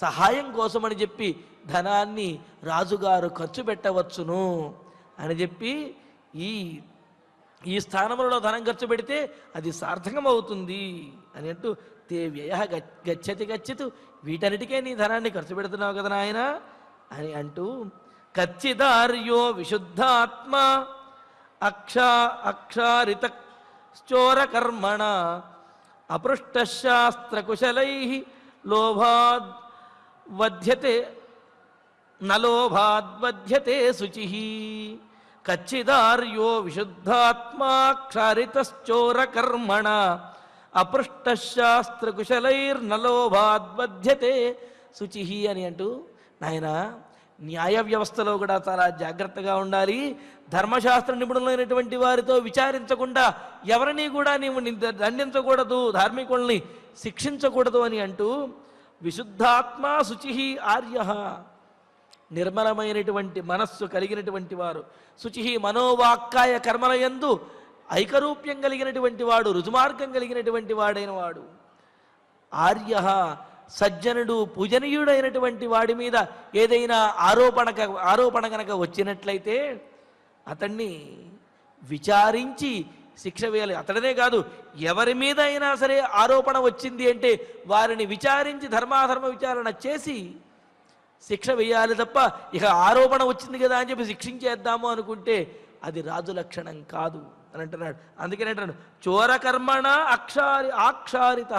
సహాయం కోసం అని చెప్పి ధనాన్ని రాజుగారు ఖర్చు పెట్టవచ్చును అని చెప్పి ఈ స్థానంలో ధనం ఖర్చు పెడితే అది సార్థకం అవుతుంది అని అంటూ, తే వ్యయ గచ్చతి వీటన్నిటికే నీ ధనాన్ని ఖర్చు పెడుతున్నావు కదా నాయన అని అంటూ, కచ్చిదార్యో విశుద్ధాత్మ అక్షారిత చోరకర్మణ అపృష్టశాస్త్రకుశలై లోభాద్వధ్యతే శుచి. కచ్చిదార్యో విశుద్ధాత్మాక్షారితశ్చోరకర్మణ అపృష్టశాస్త్రకుశలైర్నలోభాద్వధ్యతే శుచి అని అంటూ, నాయన న్యాయ వ్యవస్థలో కూడా చాలా జాగ్రత్తగా ఉండాలి. ధర్మశాస్త్ర నిపుణులైనటువంటి వారితో విచారించకుండా ఎవరిని కూడా నీవు దండించకూడదు, ధార్మికుల్ని శిక్షించకూడదు అని అంటూ, విశుద్ధాత్మ శుచి ఆర్య నిర్మలమైనటువంటి మనస్సు కలిగినటువంటి వారు, శుచి మనోవాక్కాయ కర్మలయందు ఐకరూప్యం కలిగినటువంటి వాడు, రుజుమార్గం కలిగినటువంటి వాడైన వాడు ఆర్య సజ్జనుడు పూజనీయుడైనటువంటి వాడి మీద ఏదైనా ఆరోపణ కనుక వచ్చినట్లయితే అతన్ని విచారించి శిక్ష వేయాలి. అతడనే కాదు, ఎవరి మీద అయినా సరే ఆరోపణ వచ్చింది అంటే వారిని విచారించి ధర్మాధర్మ విచారణ చేసి శిక్ష వేయాలి తప్ప ఇక ఆరోపణ వచ్చింది కదా అని చెప్పి శిక్షించేద్దాము అనుకుంటే అది రాజు లక్షణం కాదు అని అంటున్నాడు. అందుకని అంటున్నాడు, చోరకర్మణ ఆక్షారిత,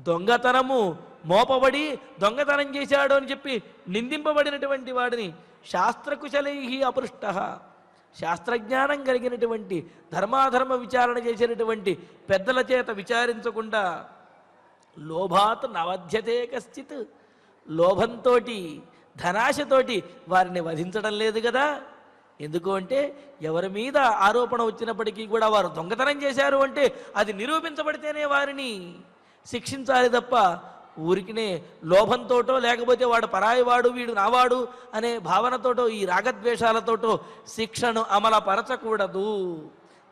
దొంగతనము మోపబడి దొంగతనం చేశాడు అని చెప్పి నిందింపబడినటువంటి వాడిని శాస్త్రకుశలై అపృష్ట, శాస్త్రజ్ఞానం కలిగినటువంటి ధర్మాధర్మ విచారణ చేసినటువంటి పెద్దల చేత విచారించకుండా లోభాత్ నవధ్యతే కశ్చిత్, లోభంతో ధనాశతోటి వారిని వధించడం లేదు కదా. ఎందుకు అంటే ఎవరి మీద ఆరోపణ వచ్చినప్పటికీ కూడా వారు దొంగతనం చేశారు అంటే అది నిరూపించబడితేనే వారిని శిక్షించాలి తప్ప ఊరికినే లోభంతోటో లేకపోతే వాడు పరాయివాడు వీడు నావాడు అనే భావనతోటో ఈ రాగద్వేషాలతోటో శిక్షను అమలపరచకూడదు,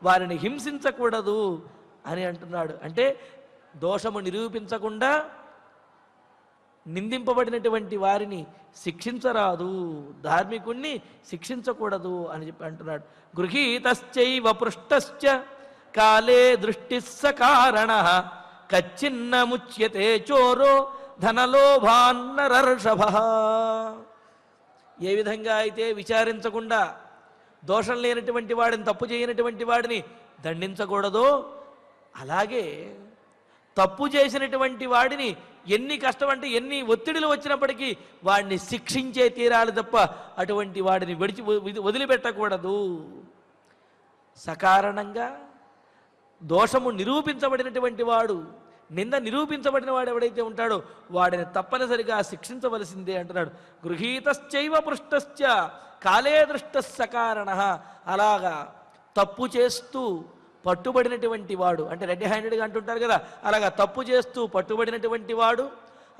వారిని హింసించకూడదు అని అంటున్నాడు. అంటే దోషము నిరూపించకుండా నిందింపబడినటువంటి వారిని శిక్షించరాదు, ధార్మికుణ్ణి శిక్షించకూడదు అని చెప్పి అంటున్నాడు. గృహీతశ్చైవ పృష్టశ్చ కాలే దృష్టిస్స కారణ కచ్చిన్న ముచ్యతే చోరో ధనలోభాన్నరర్షభ. ఏ విధంగా అయితే విచారించకుండా దోషం లేనటువంటి వాడిని, తప్పు చేయనటువంటి వాడిని దండించకూడదో అలాగే తప్పు చేసినటువంటి వాడిని ఎన్ని కష్టం అంటే ఎన్ని ఒత్తిడిలు వచ్చినప్పటికీ వాడిని శిక్షించే తీరాలి తప్ప అటువంటి వాడిని వదిలిపెట్టకూడదు. సకారణంగా దోషము నిరూపించబడినటువంటి వాడు, నింద నిరూపించబడిన వాడు ఎవడైతే ఉంటాడో వాడిని తప్పనిసరిగా శిక్షించవలసిందే అంటున్నాడు. గృహీతశ్చైవ పృష్టశ్చ కాలే దృష్ట సకారణ. అలాగా తప్పు చేస్తూ పట్టుబడినటువంటి వాడు, అంటే రెడ్ హ్యాండెడ్గా అంటుంటారు కదా, అలాగా తప్పు చేస్తూ పట్టుబడినటువంటి వాడు,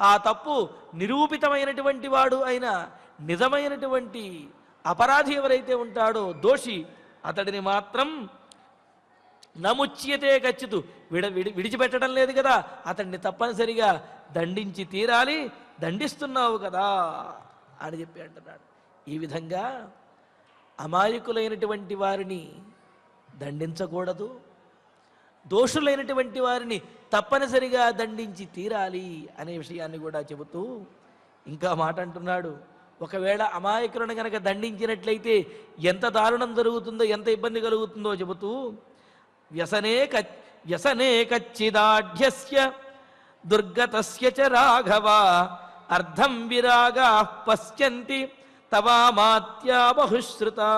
ఆ తప్పు నిరూపితమైనటువంటి వాడు అయిన నిజమైనటువంటి అపరాధి ఎవరైతే ఉంటాడో, దోషి, అతడిని మాత్రం నముచ్యతే ఖచ్చితు విడిచిపెట్టడం లేదు కదా, అతన్ని తప్పనిసరిగా దండించి తీరాలి, దండిస్తున్నావు కదా అని చెప్పి అంటున్నాడు. ఈ విధంగా అమాయకులైనటువంటి వారిని దండించకూడదు, దోషులైనటువంటి వారిని తప్పనిసరిగా దండించి తీరాలి అనే విషయాన్ని కూడా చెబుతూ ఇంకా మాట అంటున్నాడు. ఒకవేళ అమాయకులను కనుక దండించినట్లయితే ఎంత దారుణం జరుగుతుందో, ఎంత ఇబ్బంది కలుగుతుందో చెబుతూ వ్యసనే కచ్చిదాఢ్యస్య దుర్గతస్య చ రాఘవ అర్ధం విరాగా పశ్యంతి తవామాత్యా బహుశ్రుతా.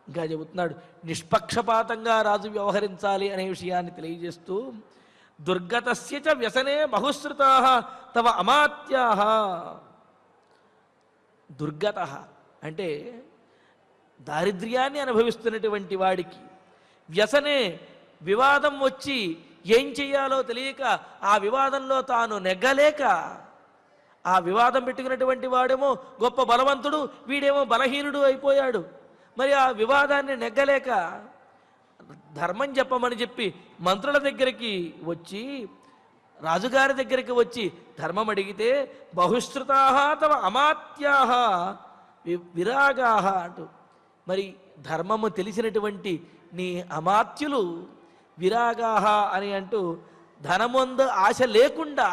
ఇంకా చెబుతున్నాడు, నిష్పక్షపాతంగా రాజు వ్యవహరించాలి అనే విషయాన్ని తెలియజేస్తూ దుర్గతస్య చ వ్యసనే బహుశ్రుతా తవ అమాత్యా. దుర్గత అంటే దారిద్ర్యాన్ని అనుభవిస్తున్నటువంటి వాడికి, వ్యసనే వివాదం వచ్చి ఏం చెయ్యాలో తెలియక ఆ వివాదంలో తాను నెగ్గలేక, ఆ వివాదం పెట్టుకున్నటువంటి వాడేమో గొప్ప బలవంతుడు, వీడేమో బలహీనుడు అయిపోయాడు. మరి ఆ వివాదాన్ని నెగ్గలేక ధర్మం చెప్పమని చెప్పి మంత్రుల దగ్గరికి వచ్చి, రాజుగారి దగ్గరికి వచ్చి ధర్మం అడిగితే బహుశ్రుతాః తవ అమాత్యాః విరాగాః అంటూ, మరి ధర్మము తెలిసినటువంటి నీ అమాత్యులు విరాగాః అని అంటూ ధనమందు ఆశ లేకుండా,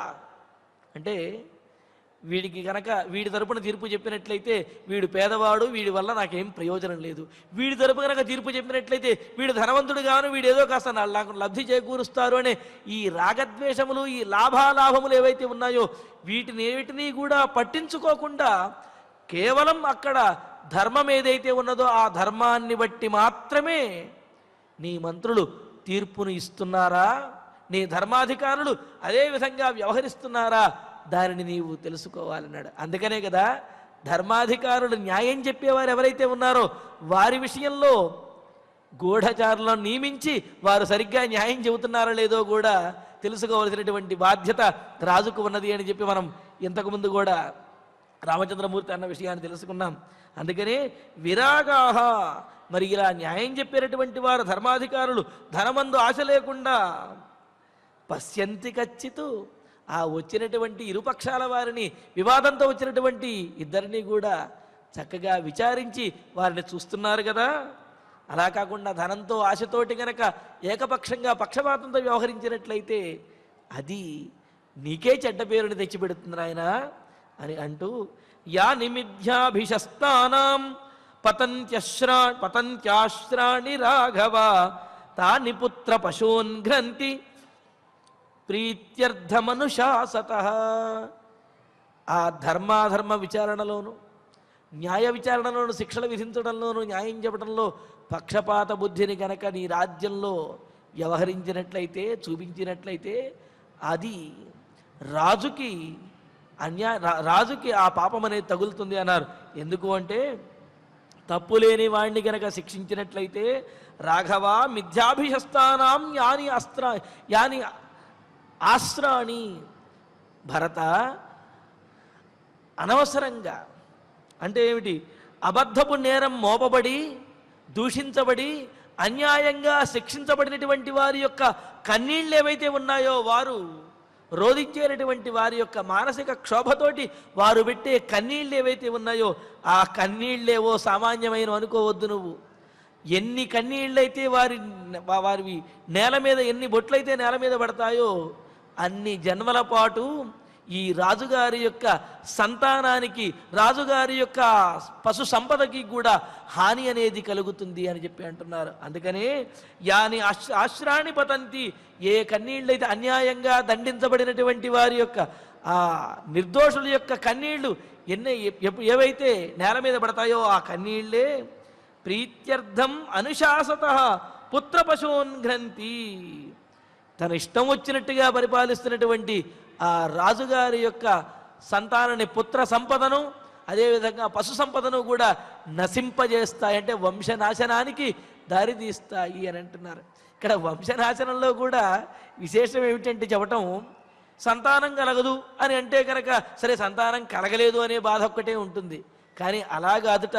అంటే వీడికి కనుక వీడి తరపున తీర్పు చెప్పినట్లయితే వీడు పేదవాడు, వీడి వల్ల నాకేం ప్రయోజనం లేదు, వీడి తరపు కనుక తీర్పు చెప్పినట్లయితే వీడు ధనవంతుడు గాను, వీడేదో కాస్త నాకు లబ్ధి చేకూరుస్తారు అనే ఈ రాగద్వేషములు, ఈ లాభాలాభములు ఏవైతే ఉన్నాయో వీటిని కూడా పట్టించుకోకుండా కేవలం అక్కడ ధర్మం ఏదైతే ఉన్నదో ఆ ధర్మాన్ని బట్టి మాత్రమే నీ మంత్రులు తీర్పును ఇస్తున్నారా, నీ ధర్మాధికారులు అదే విధంగా వ్యవహరిస్తున్నారా, దానిని నీవు తెలుసుకోవాలన్నాడు. అందుకనే కదా ధర్మాధికారులు న్యాయం చెప్పేవారు ఎవరైతే ఉన్నారో వారి విషయంలో గూఢచారులను నియమించి వారు సరిగ్గా న్యాయం చెబుతున్నారో లేదో కూడా తెలుసుకోవలసినటువంటి బాధ్యత రాజుకు ఉన్నది అని చెప్పి మనం ఇంతకుముందు కూడా రామచంద్రమూర్తి అన్న విషయాన్ని తెలుసుకున్నాం. అందుకనే విరాగాహ, మరి ఇలా న్యాయం చెప్పేటటువంటి వారు ధర్మాధికారులు ధనమందు ఆశ లేకుండా పశ్యంతి కచ్చితు, ఆ వచ్చినటువంటి ఇరుపక్షాల వారిని, వివాదంతో వచ్చినటువంటి ఇద్దరిని కూడా చక్కగా విచారించి వారిని చూస్తున్నారు కదా. అలా కాకుండా ధనంతో ఆశతోటి గనక ఏకపక్షంగా పక్షపాతంతో వ్యవహరించినట్లయితే అది నీకే చెడ్డ పేరుని తెచ్చిపెడుతుంది నాయన అని అంటూ, యా నిమిథ్యాభిషస్తానాం పతంత్యాశ్రాణి రాఘవ తాని పుత్ర పశూన్ఘ్రంతి ప్రీత్యర్థమనుశాసత. ఆ ధర్మాధర్మ విచారణలోను, న్యాయ విచారణలోను, శిక్షలు విధించడంలోను, న్యాయం చెప్పడంలో పక్షపాత బుద్ధిని గనక నీ రాజ్యంలో వ్యవహరించినట్లయితే, చూపించినట్లయితే అది రాజుకి ఆ పాపం అనేది తగులుతుంది అన్నారు. ఎందుకు అంటే తప్పు లేని వాణ్ణి గనక శిక్షించినట్లయితే రాఘవ మిథ్యాభిషస్తానాం యాని ఆశ్రాణి, భరత అనవసరంగా అంటే ఏమిటి, అబద్ధపు నేరం మోపబడి దూషించబడి అన్యాయంగా శిక్షించబడినటువంటి వారి యొక్క కన్నీళ్ళు ఏవైతే ఉన్నాయో, వారు రోధించేటటువంటి వారి యొక్క మానసిక క్షోభతోటి వారు పెట్టే కన్నీళ్ళు ఏవైతే ఉన్నాయో ఆ కన్నీళ్ళేవో సామాన్యమైన అనుకోవద్దు నువ్వు. ఎన్ని కన్నీళ్ళైతే వారివి నేల మీద, ఎన్ని బొట్లయితే నేల మీద పడతాయో అన్ని జన్మల పాటు ఈ రాజుగారి యొక్క సంతానానికి, రాజుగారి యొక్క పశు సంపదకి కూడా హాని అనేది కలుగుతుంది అని చెప్పి అంటున్నారు. అందుకనే యాని ఆశ్రాణి పతంతి, ఏ కన్నీళ్ళైతే అన్యాయంగా దండించబడినటువంటి వారి యొక్క ఆ నిర్దోషుల యొక్క కన్నీళ్లు ఏవైతే నేల మీద పడతాయో ఆ కన్నీళ్లే ప్రీత్యర్థం అనుశాసత పుత్ర పశూన్ఘ్రంతి, తన ఇష్టం వచ్చినట్టుగా పరిపాలిస్తున్నటువంటి ఆ రాజుగారి యొక్క సంతానాన్ని, పుత్ర సంపదను, అదేవిధంగా పశు సంపదను కూడా నశింపజేస్తాయి, అంటే వంశనాశనానికి దారితీస్తాయి అని అంటున్నారు. ఇక్కడ వంశనాశనంలో కూడా విశేషం ఏమిటంటే చెప్పటం, సంతానం కలగదు అని అంటే కనుక సరే సంతానం కలగలేదు అనే బాధ ఒక్కటే ఉంటుంది. కానీ అలా కాదుట,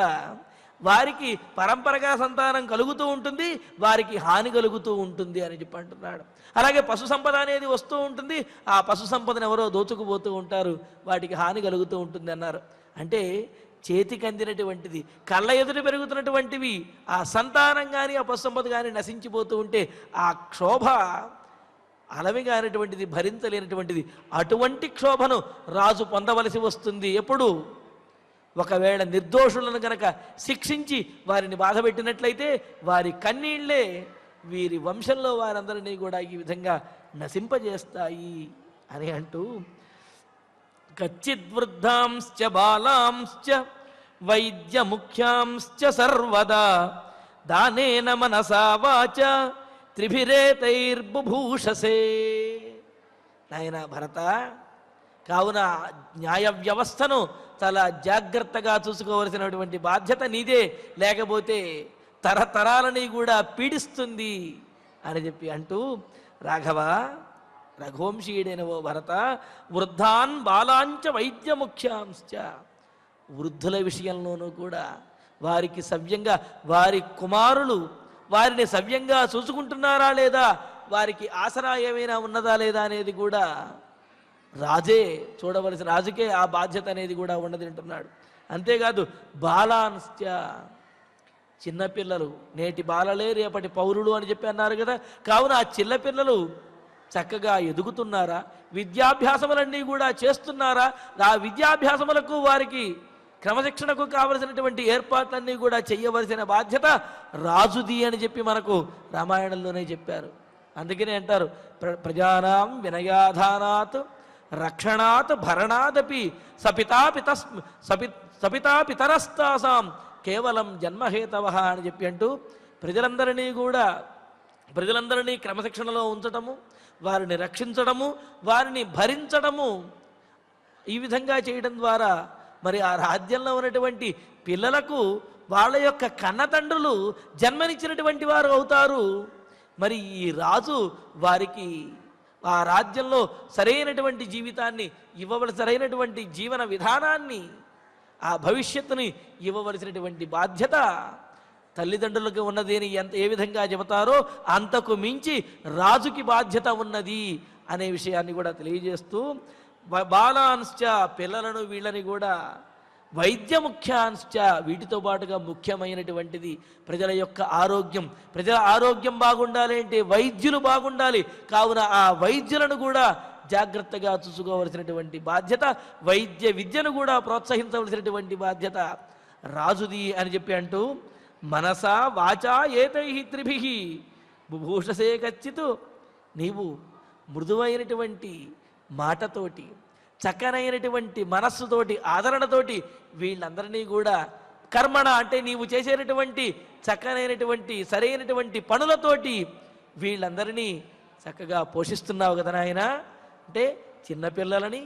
వారికి పరంపరగా సంతానం కలుగుతూ ఉంటుంది, వారికి హాని కలుగుతూ ఉంటుంది అని చెప్పి అంటున్నాడు. అలాగే పశు సంపద అనేది వస్తూ ఉంటుంది, ఆ పశు సంపదను ఎవరో దోచుకుపోతూ ఉంటారు, వాటికి హాని కలుగుతూ ఉంటుంది అన్నారు. అంటే చేతికి అందినటువంటిది, కళ్ళ ఎదుట పెరుగుతున్నటువంటివి, ఆ సంతానం కానీ ఆ పశు సంపద కానీ నశించిపోతూ ఉంటే ఆ క్షోభ అలవిగానటువంటిది, భరించలేనటువంటిది. అటువంటి క్షోభను రాజు పొందవలసి వస్తుంది. ఎప్పుడు? ఒకవేళ నిర్దోషులను గనక శిక్షించి వారిని బాధపెట్టినట్లయితే వారి కన్నీళ్లే వీరి వంశంలో వారందరినీ కూడా ఈ విధంగా నశింపజేస్తాయి అని అంటూ, కచ్చిద్వృద్ధాంశ్చ బాలాంశ్చ వైద్యముఖ్యాంశ్చ సర్వదా దానేన మనసా వాచ త్రిభిరేతైర్బుభూషసే. నాయన భరత, కావున న్యాయ వ్యవస్థను చాలా జాగ్రత్తగా చూసుకోవలసినటువంటి బాధ్యత నీదే, లేకపోతే తరతరాలని కూడా పీడిస్తుంది అని చెప్పి అంటూ, రాఘవ రఘువంశీయుడైన ఓ భరత, వృద్ధాన్ బాలాంచ వైద్యముఖ్యాంశ్చ, వృద్ధుల విషయంలోనూ కూడా వారికి సవ్యంగా వారి కుమారులు వారిని సవ్యంగా చూసుకుంటున్నారా లేదా, వారికి ఆసరా ఏమైనా ఉన్నదా లేదా అనేది కూడా రాజే చూడవలసిన, రాజుకే ఆ బాధ్యత అనేది కూడా ఉన్నది అంటున్నాడు. అంతేకాదు బాలాంశ్చ, చిన్నపిల్లలు, నేటి బాలలే రేపటి పౌరులు అని చెప్పి అన్నారు కదా. కావున ఆ చిన్నపిల్లలు చక్కగా ఎదుగుతున్నారా, విద్యాభ్యాసములన్నీ కూడా చేస్తున్నారా, ఆ విద్యాభ్యాసములకు వారికి క్రమశిక్షణకు కావలసినటువంటి ఏర్పాట్లన్నీ కూడా చేయవలసిన బాధ్యత రాజుది అని చెప్పి మనకు రామాయణంలోనే చెప్పారు. అందుకనే అంటారు, ప్రజానాం వినయాధానాత్ రక్షణాత్ భరణాదపి సపితాపితరస్తాసాం కేవలం జన్మహేతవ అని చెప్పి అంటూ, ప్రజలందరినీ క్రమశిక్షణలో ఉంచటము, వారిని రక్షించడము, వారిని భరించడము, ఈ విధంగా చేయడం ద్వారా మరి ఆ రాజ్యంలో ఉన్నటువంటి పిల్లలకు వాళ్ళ యొక్క కన్నతండ్రులు జన్మనిచ్చినటువంటి వారు అవుతారు. మరి ఈ రాజు వారికి ఆ రాజ్యంలో సరైనటువంటి జీవితాన్ని సరైనటువంటి జీవన విధానాన్ని, ఆ భవిష్యత్తుని ఇవ్వవలసినటువంటి బాధ్యత తల్లిదండ్రులకు ఉన్నది అని ఏ విధంగా చెబుతారో అంతకు మించి రాజుకి బాధ్యత ఉన్నది అనే విషయాన్ని కూడా తెలియజేస్తూ, బాలాంశ్చ, పిల్లలను వీళ్ళని కూడా, వైద్యముఖ్యాంశ్చ, వీటితో పాటుగా ముఖ్యమైనటువంటిది ప్రజల యొక్క ఆరోగ్యం. ప్రజల ఆరోగ్యం బాగుండాలి అంటే వైద్యులు బాగుండాలి. కావున ఆ వైద్యులను కూడా జాగ్రత్తగా చూసుకోవలసినటువంటి బాధ్యత, వైద్య విద్యను కూడా ప్రోత్సహించవలసినటువంటి బాధ్యత రాజుది అని చెప్పి అంటూ, మనసా వాచా ఏతై త్రిభిః బుభూషసే కచ్చిత్, నీవు మృదువైనటువంటి మాటతోటి, చక్కనైనటువంటి మనస్సుతోటి, ఆదరణతోటి వీళ్ళందరినీ కూడా కర్మణ అంటే నీవు చేసేటటువంటి చక్కనైనటువంటి సరైనటువంటి పనులతోటి వీళ్ళందరినీ చక్కగా పోషిస్తున్నావు కదా నాయన. అంటే చిన్నపిల్లలని,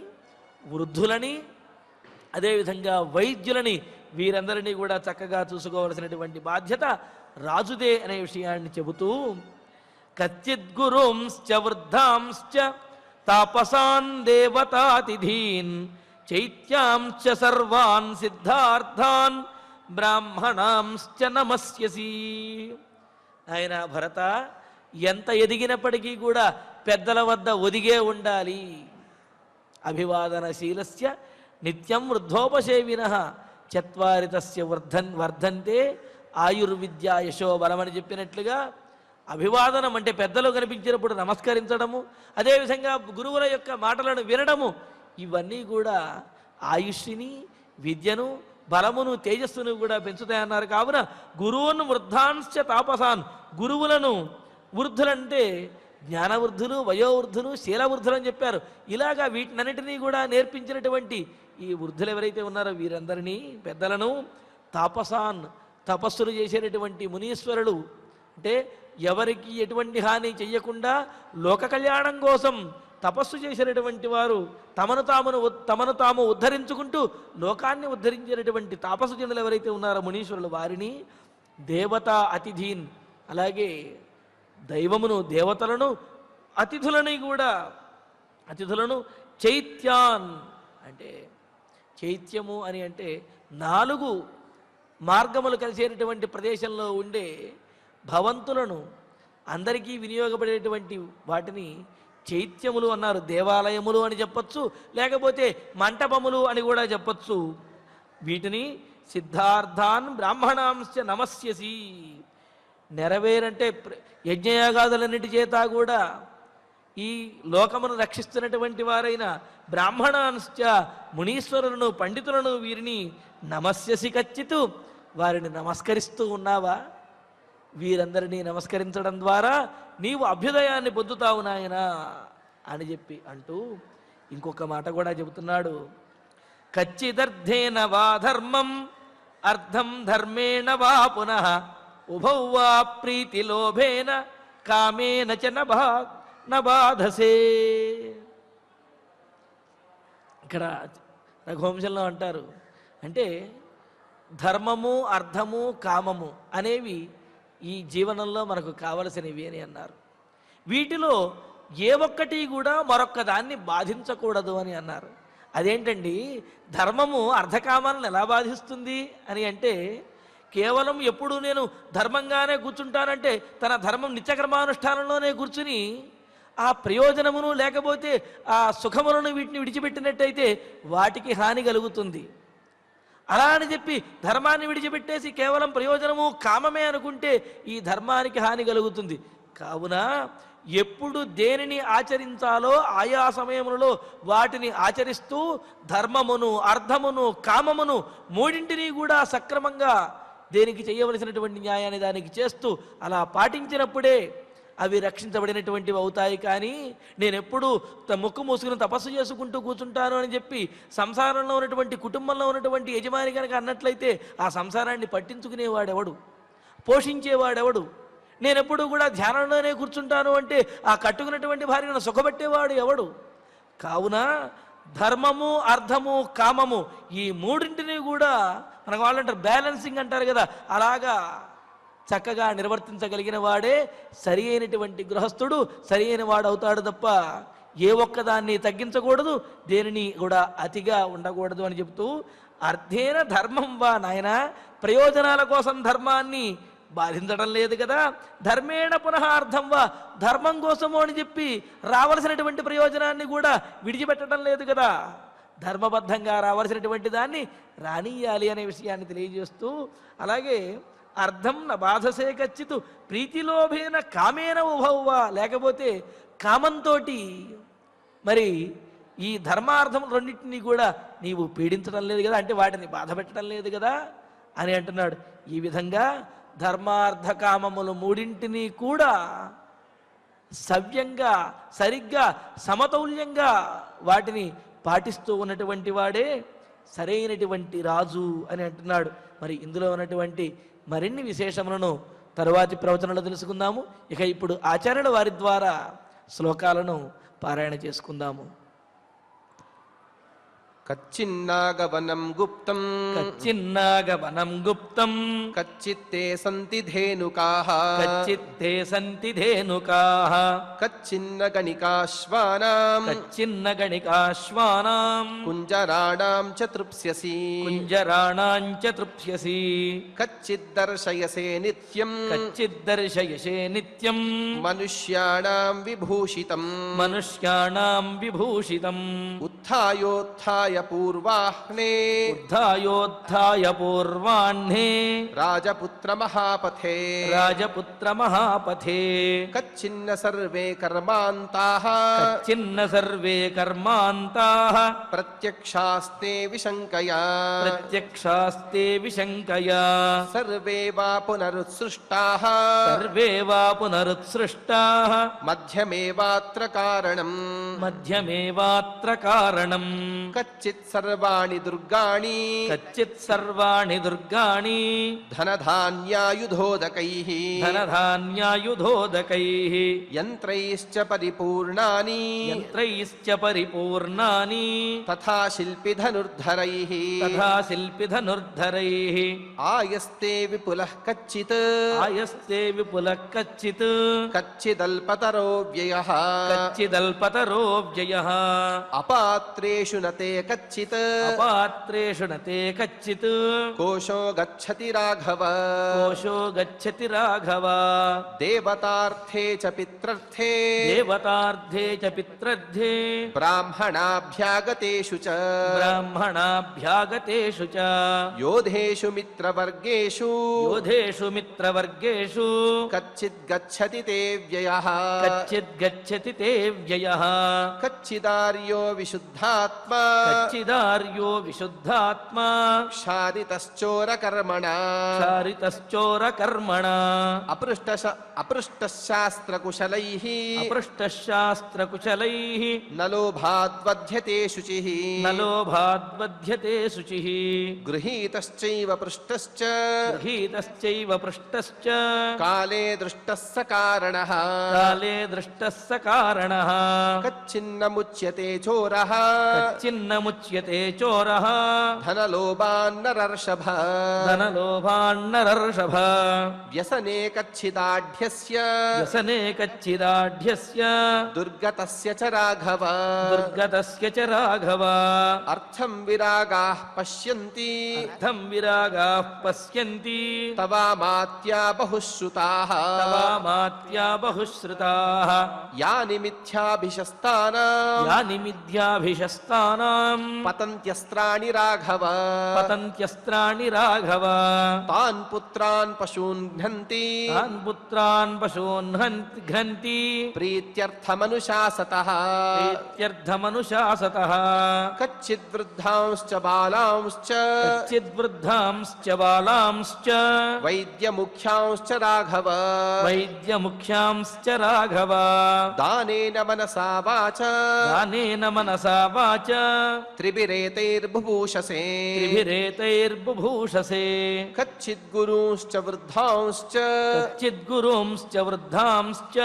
వృద్ధులని, అదేవిధంగా వైద్యులని, వీరందరినీ కూడా చక్కగా చూసుకోవలసినటువంటి బాధ్యత రాజుదే అనే విషయాన్ని చెబుతూ, కచ్చిద్గురుంశ్చ వృద్ధాంశ్చ తాపసాన్ దేవతాతిథీన్ చైత్యాంశ్చ సర్వాన్ సిద్ధార్థాన్ బ్రాహ్మణాంశ్చ నమస్యసి. ఆయన భరత, ఎంత ఎదిగినప్పటికీ కూడా పెద్దల వద్ద ఒదిగే ఉండాలి. అభివాదనశీలస్య నిత్యం వృద్ధోపసేవినః చత్వారి తస్య వర్ధంతే ఆయుర్విద్యా యశోబలమని చెప్పినట్లుగా అభివాదనం అంటే పెద్దలు కనిపించినప్పుడు నమస్కరించడము, అదేవిధంగా గురువుల యొక్క మాటలను వినడము, ఇవన్నీ కూడా ఆయుష్ని, విద్యను, బలమును, తేజస్సును కూడా పెంచుతాయన్నారు. కావున గురువును వృద్ధాంశ్చ తాపసాన్, గురువులను, వృద్ధులంటే జ్ఞానవృద్ధులు, వయోవృద్ధులు, శీలవృద్ధులు అని చెప్పారు. ఇలాగా వీటినన్నిటినీ కూడా నేర్పించినటువంటి ఈ వృద్ధులు ఎవరైతే ఉన్నారో వీరందరినీ, పెద్దలను, తాపసాన్, తపస్సులు చేసేటటువంటి మునీశ్వరులు, అంటే ఎవరికి ఎటువంటి హాని చెయ్యకుండా లోక కళ్యాణం కోసం తపస్సు చేసినటువంటి వారు తమను తాము ఉద్ధరించుకుంటూ లోకాన్ని ఉద్ధరించినటువంటి తాపసు జనులు ఎవరైతే ఉన్నారో మునీశ్వరులు, వారిని దేవతా అతిథీన్, అలాగే దైవమును దేవతలను అతిథులను చైత్యాన్ అంటే చైత్యము అని అంటే 4 మార్గములు కలిసేటటువంటి ప్రదేశంలో ఉండే భవంతులను, అందరికీ వినియోగపడేటువంటి వాటిని చైత్యములు అన్నారు. దేవాలయములు అని చెప్పచ్చు, లేకపోతే మంటపములు అని కూడా చెప్పచ్చు. వీటిని సిద్ధార్థాన్ బ్రాహ్మణాంశ నమస్యసి, నెరవేరంటే యజ్ఞయాగాదులన్నిటి చేత కూడా ఈ లోకమును రక్షిస్తున్నటువంటి వారైన బ్రాహ్మణాంశ మునీశ్వరులను, పండితులను, వీరిని నమస్యసి కచ్చితు, వారిని నమస్కరిస్తూ ఉన్నావా? వీరందరినీ నమస్కరించడం ద్వారా నీవు అభ్యుదయాన్ని పొందుతావు నాయనా అని చెప్పి అంటూ ఇంకొక మాట కూడా చెబుతున్నాడు. కచ్చిదర్థేన వా ధర్మం అర్థం ధర్మేణ వా పునః ఉభౌ వా ప్రీతిలోభేన కామేన చ నబాధసే. ఇక్కడ రఘువంశంలో అంటారు, అంటే ధర్మము, అర్థము, కామము అనేవి ఈ జీవనంలో మనకు కావలసినవి అని అన్నారు. వీటిలో ఏ ఒక్కటి కూడా మరొక్క దాన్ని బాధించకూడదు అని అన్నారు. అదేంటండి, ధర్మము అర్ధకామాలను ఎలా బాధిస్తుంది అని అంటే, కేవలం ఎప్పుడు నేను ధర్మంగానే కూర్చుంటానంటే తన ధర్మం నిత్యకర్మానుష్ఠానంలోనే కూర్చుని ఆ ప్రయోజనమును లేకపోతే ఆ సుఖములను వీటిని విడిచిపెట్టినట్టయితే వాటికి హాని కలుగుతుంది. అలా అని చెప్పి ధర్మాన్ని విడిచిపెట్టేసి కేవలం ప్రయోజనము కామమే అనుకుంటే ఈ ధర్మానికి హాని కలుగుతుంది. కావున ఎప్పుడు దేనిని ఆచరించాలో ఆయా సమయములలో వాటిని ఆచరిస్తూ ధర్మమును, అర్థమును, కామమును మూడింటిని కూడా సక్రమంగా దేనికి చేయవలసినటువంటి న్యాయాన్ని దానికి చేస్తూ అలా పాటించినప్పుడే అవి రక్షించబడినటువంటివి అవుతాయి. కానీ నేనెప్పుడు ముక్కు మూసుకుని తపస్సు చేసుకుంటూ కూర్చుంటాను అని చెప్పి సంసారంలో ఉన్నటువంటి, కుటుంబంలో ఉన్నటువంటి యజమాని కనుక అన్నట్లయితే ఆ సంసారాన్ని పట్టించుకునేవాడెవడు, పోషించేవాడెవడు? నేనెప్పుడు కూడా ధ్యానంలోనే కూర్చుంటాను అంటే ఆ కట్టుకున్నటువంటి భార్యను సుఖపెట్టేవాడు ఎవడు? కావున ధర్మము, అర్థము, కామము ఈ మూడింటిని కూడా మనకు వాళ్ళంటారు బ్యాలెన్సింగ్ అంటారు కదా, అలాగా చక్కగా నిర్వర్తించగలిగిన వాడే సరి అయినటువంటి గృహస్థుడు, సరి అయిన వాడు అవుతాడు తప్ప ఏ ఒక్కదాన్ని తగ్గించకూడదు, దేనిని కూడా అతిగా ఉండకూడదు అని చెప్తూ, అర్థేన ధర్మం వా నాయన, ప్రయోజనాల కోసం ధర్మాన్ని బాధించడం లేదు కదా, ధర్మేణ పునః అర్థం వా, ధర్మం కోసము అని చెప్పి రావలసినటువంటి ప్రయోజనాన్ని కూడా విడిచిపెట్టడం లేదు కదా, ధర్మబద్ధంగా రావలసినటువంటి దాన్ని రానియాలి అనే విషయాన్ని తెలియజేస్తూ, అలాగే అర్థం న బాధసే కచ్చితు ప్రీతిలోభేన కామేన ఉభవ్వా, లేకపోతే కామంతో మరి ఈ ధర్మార్థం రెండింటినీ కూడా నీవు పీడించడం లేదు కదా, అంటే వాటిని బాధ పెట్టడం లేదు కదా అని అంటున్నాడు. ఈ విధంగా ధర్మార్థ కామములు మూడింటినీ కూడా సవ్యంగా, సరిగ్గా, సమతౌల్యంగా వాటిని పాటిస్తూ ఉన్నటువంటి వాడే సరైనటువంటి రాజు అని అంటున్నాడు. మరి ఇందులో ఉన్నటువంటి మరిన్ని విశేషములను తరువాతి ప్రవచనంలో తెలుసుకుందాము. ఇక ఇప్పుడు ఆచార్యుల వారి ద్వారా శ్లోకాలను పారాయణ చేసుకుందాము. కచ్చిన్నాగవనం గుప్తం కచ్చిన్నాగవనం గుప్తం కచ్చిత్తే సంతి ధేనుకాః కచ్చిత్తే సంతి ధేనుకాః కచ్చిన్న గణికాశ్వానాం కచ్చిన్న గణికాశ్వానాం కుంజరాణాం చ తృప్స్యసి కుంజరాణాం చ తృప్స్యసి కచ్చిద్దర్శయసే నిత్యం కచ్చిద్దర్శయసే నిత్యం మనుష్యాణాం విభూషితం మనుష్యాణాం విభూషితం ఉత్థాయోత్థాయ పూర్వాహ్నే ఉద్ధాయోద్ధాయ పూర్వాహ్నే రాజపుత్ర మహాపథే రాజపుత్ర మహాపథే కచ్చిన్న సర్వే కర్మాంతాః కచ్చిన్న సర్వే కర్మాంతాః ప్రత్యక్షాస్తే విశంకయా ప్రత్యక్షాస్తే విశంకయా సర్వే వా పునరుత్సృష్టాః సర్వే వా పునరుత్సృష్టాః మధ్యమేవాత్ర కారణం మధ్యమేవాత్ర కారణం కచ్చిత్ కచ్చిత్ సర్వాణి దుర్గాణి కచ్చిత్ సర్వాణి దుర్గాణి ధనధాన్యాయుధోదకైః ధనధాన్యాయుధోదకైః యంత్రైశ్చ పరిపూర్ణాని యంత్రైశ్చ పరిపూర్ణాని తథా శిల్పిధనుర్ధరైః తథా శిల్పిధనుర్ధరైః ఆయస్తే విపులః కచ్చిత్ ఆయస్తే విపులః కచ్చిత్ కచ్చిదల్పతరో వ్యయః కచ్చిదల్పతరో వ్యయః అపాత్రేషు నతే కచ్చిత్ అపాత్రేషు నతే కచ్చిత్ కోశో గచ్చతి రాఘవ కోశో గచ్చతి రాఘవ దేవతార్థే చ పిత్రర్థే దేవతార్థే చ పిత్రర్థే బ్రాహ్మణాభ్యాగతేషు చ బ్రాహ్మణాభ్యాగతేషు చ యోధేషు మిత్రవర్గేషు యోధేషు మిత్రవర్గేషు కచ్చిద్ గచ్చతి తే వ్యయః కచ్చిద్ గచ్చతి తే వ్యయః కచ్చిదార్యో విశుద్ధాత్మా కచ్చిదార్యో విశుద్ధాత్మా క్షాదితశ్చోరకర్మణా చారితశ్చోర కర్మణ అపృష్టశాస్త్రకుశలైః అపృష్టశాస్త్రకుశలైః నలోభాద్వధ్యతే శుచిః నలోభాద్వధ్యతే శుచిః గృహీతశ్చైవ పృష్టశ్చ గృహీతశ్చైవ పృష్టశ్చ కాలే దృష్టः స కారణः కాలే దృష్టः స కారణः కచ్చిన్నముచ్యతే చోరः కచ్చిన్నముచ్యతే చోరः ధనలోభాన్నరర్షభ ధనలోభాన్నరర్షభ వ్యసనే కచ్చిదాఢ్యస్య వ్యసనే కచ్చిదాఢ్యస్య దుర్గతస్య చ రాఘవ దుర్గతస్య చ రాఘవ అర్థం విరాగాః పశ్యంతి అర్థం విరాగాః పశ్యంతి తవామాత్యా బహుశ్రుతాః తవామాత్యా బహుశ్రుతాః యాని మిథ్యాభిషస్తానాం యాని మిథ్యాభిషస్తానాం పతంత్యస్త్రాణి రాఘవ పతంత్యస్త్రాణి రాఘవ తాన్ పుత్రాన్ పశూన్ ఘ్నంతి తాన్ పుత్రాన్ పశూన్ ఘ్నంతి ప్రీత్యర్థమనుశాసతః ప్రీత్యర్థమనుశాసతః కచ్చిద్వృద్ధాంశ్చ బాలాంశ్చ కచ్చిద్వృద్ధాంశ్చ బాలాంశ్చ వైద్యముఖ్యాంశ్చ రాఘవ వైద్యముఖ్యాంశ్చ రాఘవ దానేన మనసా వాచ దానేన మనసా వాచ త్రిభిరేతైర్బుభూషసే త్రిభిరేతైర్బుభూషసే కచ్చిద్గురూంశ్చ వృద్ధాంశ్చ కచ్చిద్గురూంశ్చ వృద్ధాంశ్చ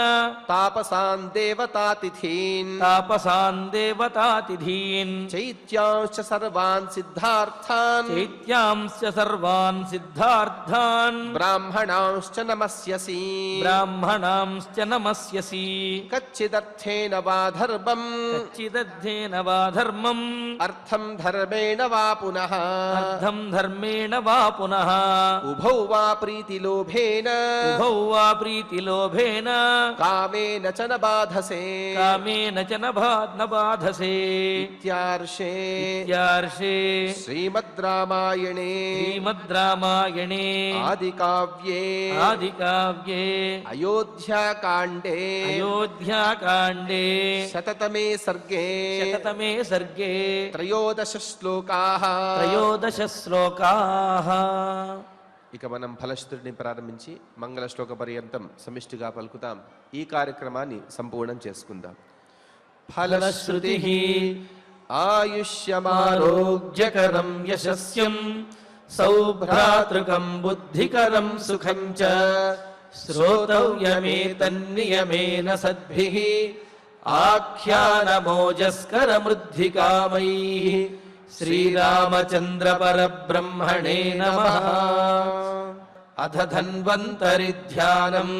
తాపసాన్ దేవతాతిథీన్ తాపసాన్ దేవతాతిథీన్ చైత్యాంశ్చ సర్వాన్ సిద్ధార్థాన్ చైత్యాంశ్చ సర్వాన్ సిద్ధార్థాన్ బ్రాహ్మణాంశ్చ నమస్యసి బ్రాహ్మణాంశ్చ నమస్యసి కచ్చిదర్థేన వా ధర్మం కచ్చిదర్థేన వా ధర్మం అర్థం ధర్మేణ వా పునః అర్థం ధర్మేణ వా పునః ఉభౌ వా ప్రీతిలోభేన ఉభౌ వా ప్రీతిలోభేన కామేన చ న బాధసే కామేన చ న బాధసే ఇత్యార్షే ఇత్యార్షే శ్రీమద్ రామాయణే శ్రీమద్ రామాయణే ఆదికావ్యే ఆదికావ్యే అయోధ్యాకాండే అయోధ్యాకాండే శతతమే సర్గే శతతమే సర్గే త్రయోదశ శ్లోకాః త్రయోదశ శ్లోకాః. ఇక మనం ఫలశ్రుతిని ప్రారంభించి మంగళ శ్లోక పర్యంతం సమిష్టిగా పలుకుతాం. ఈ కార్యక్రమాన్ని సంపూర్ణం చేసుకుందాం. ఫలశ్రుతి ఆయుష్యమారోగ్యకరం యశస్యం సౌభ్రాతృకం బుద్ధికరం సుఖం చ శ్రోతవ్యమేతన్నియమేన సద్భిః ఆఖ్యానమోజస్కరమృద్ధికామైః. శ్రీరామచంద్ర పరబ్రహ్మణే నమః. అథ ధన్వంతరి ధ్యానం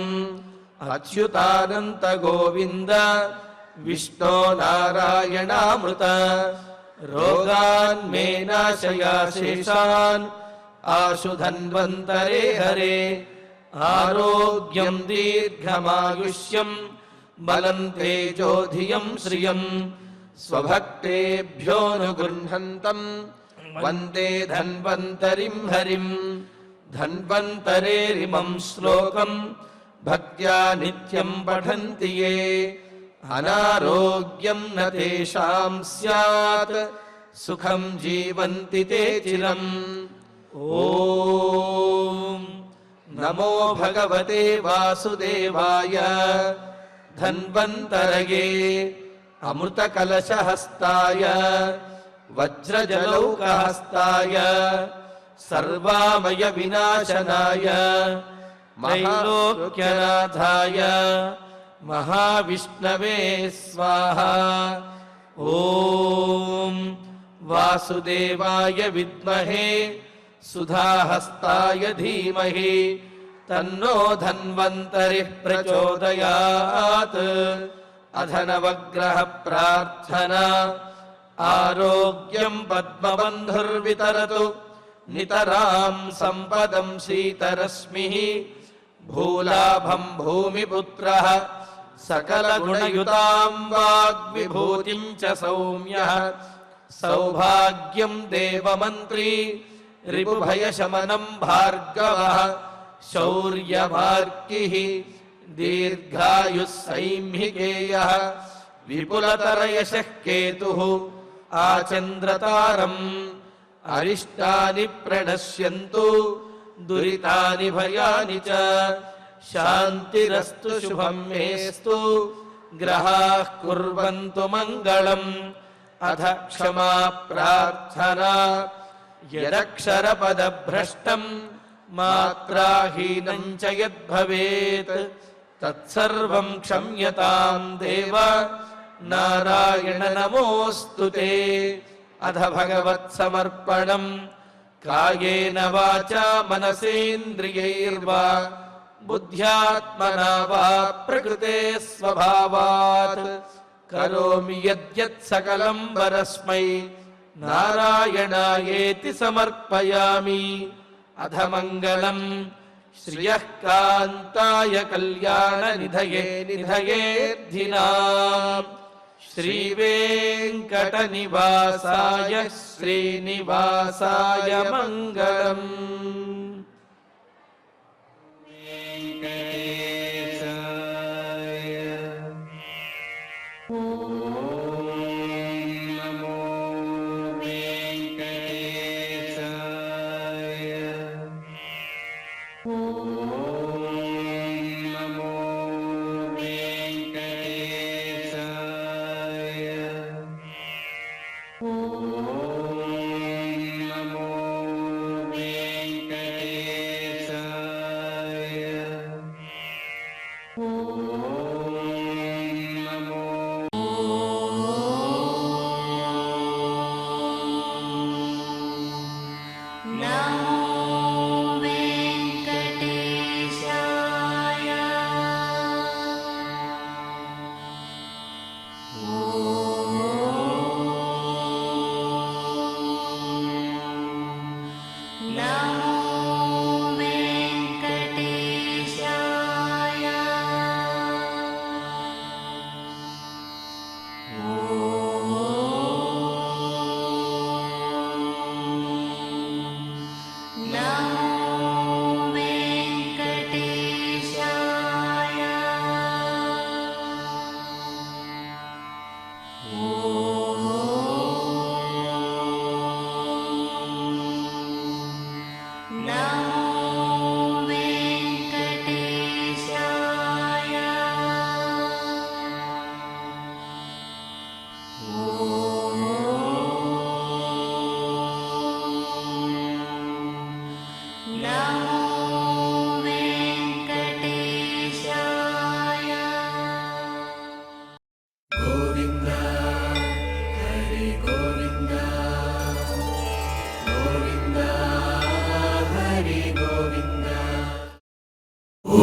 అచ్యుతానంత గోవింద విష్ణో నారాయణామృత రోగాన్ మే నాశయా శేషాన్ ఆశు ధన్వంతరే హరే. ఆరోగ్యం దీర్ఘమాయుష్యం బలం తేజోధియం శ్రియం స్వభక్తేభ్యోనుగృహంతం వందే ధన్వంతరిం హరిం. ధన్వంతరేరిమం శ్లోకం భక్త్యా నిత్యం పఠంతి యే అనారోగ్యం న తేషాం స్యాత్ సుఖం జీవంతి తే చిరం. ఓం నమో భగవతే వాసుదేవాయ ధన్వంతరగే అమృతకలశహస్తాయ వజ్రజలౌకహస్తాయ సర్వామయ వినాశనాయ త్రైలోక్యనాథాయ మహావిష్ణవే స్వాహా. ఓం వాసుదేవాయ విద్మహే సుధాహస్తాయ ధీమహి తన్నో ధన్వంతరిః ప్రచోదయాత్. అధనవగ్రహ ప్రార్థనా ఆరోగ్యం పద్మబంధుర్వితరతు నితరాం సంపదం శీతరశ్మిః. భూలాభం భూమిపుత్రః సకలగుణయుతాం వాగ్విభూతిం చ సౌమ్యః. సౌభాగ్యం దేవమంత్రీ రిపుభయశమనం భార్గవః. శౌర్యమార్కిః దీర్ఘాయుః సైంహికేయః. విపులతరయశః కేతుః ఆచంద్రతారం. అరిష్టాని ప్రణశ్యంతు దురితాని భయాని చ. శాంతిరస్తు శుభం మేస్తు గ్రహాః కుర్వంతు మంగళం. అథ క్షమా ప్రార్థనా యదక్షరపదభ్రష్టం మాత్రాహీనం చ యద్భవేత్ తత్సర్వం క్షమ్యతాం దేవ నారాయణ నమోస్తుతే. అథ భగవత్సమర్పణం కాయేన వాచా మనసేంద్రియైర్వా బుద్ధ్యాత్మనా వా ప్రకృతే స్వభావాత్ కరోమి యద్యత్ సకలం పరస్మై నారాయణాయేతి సమర్పయామి. అథ మంగళం శ్రియః కాంతాయ కళ్యాణ నిధయే నిధయేర్థినాం. శ్రీవేంకట నివాసాయ శ్రీనివాసాయ మంగళం. ఓ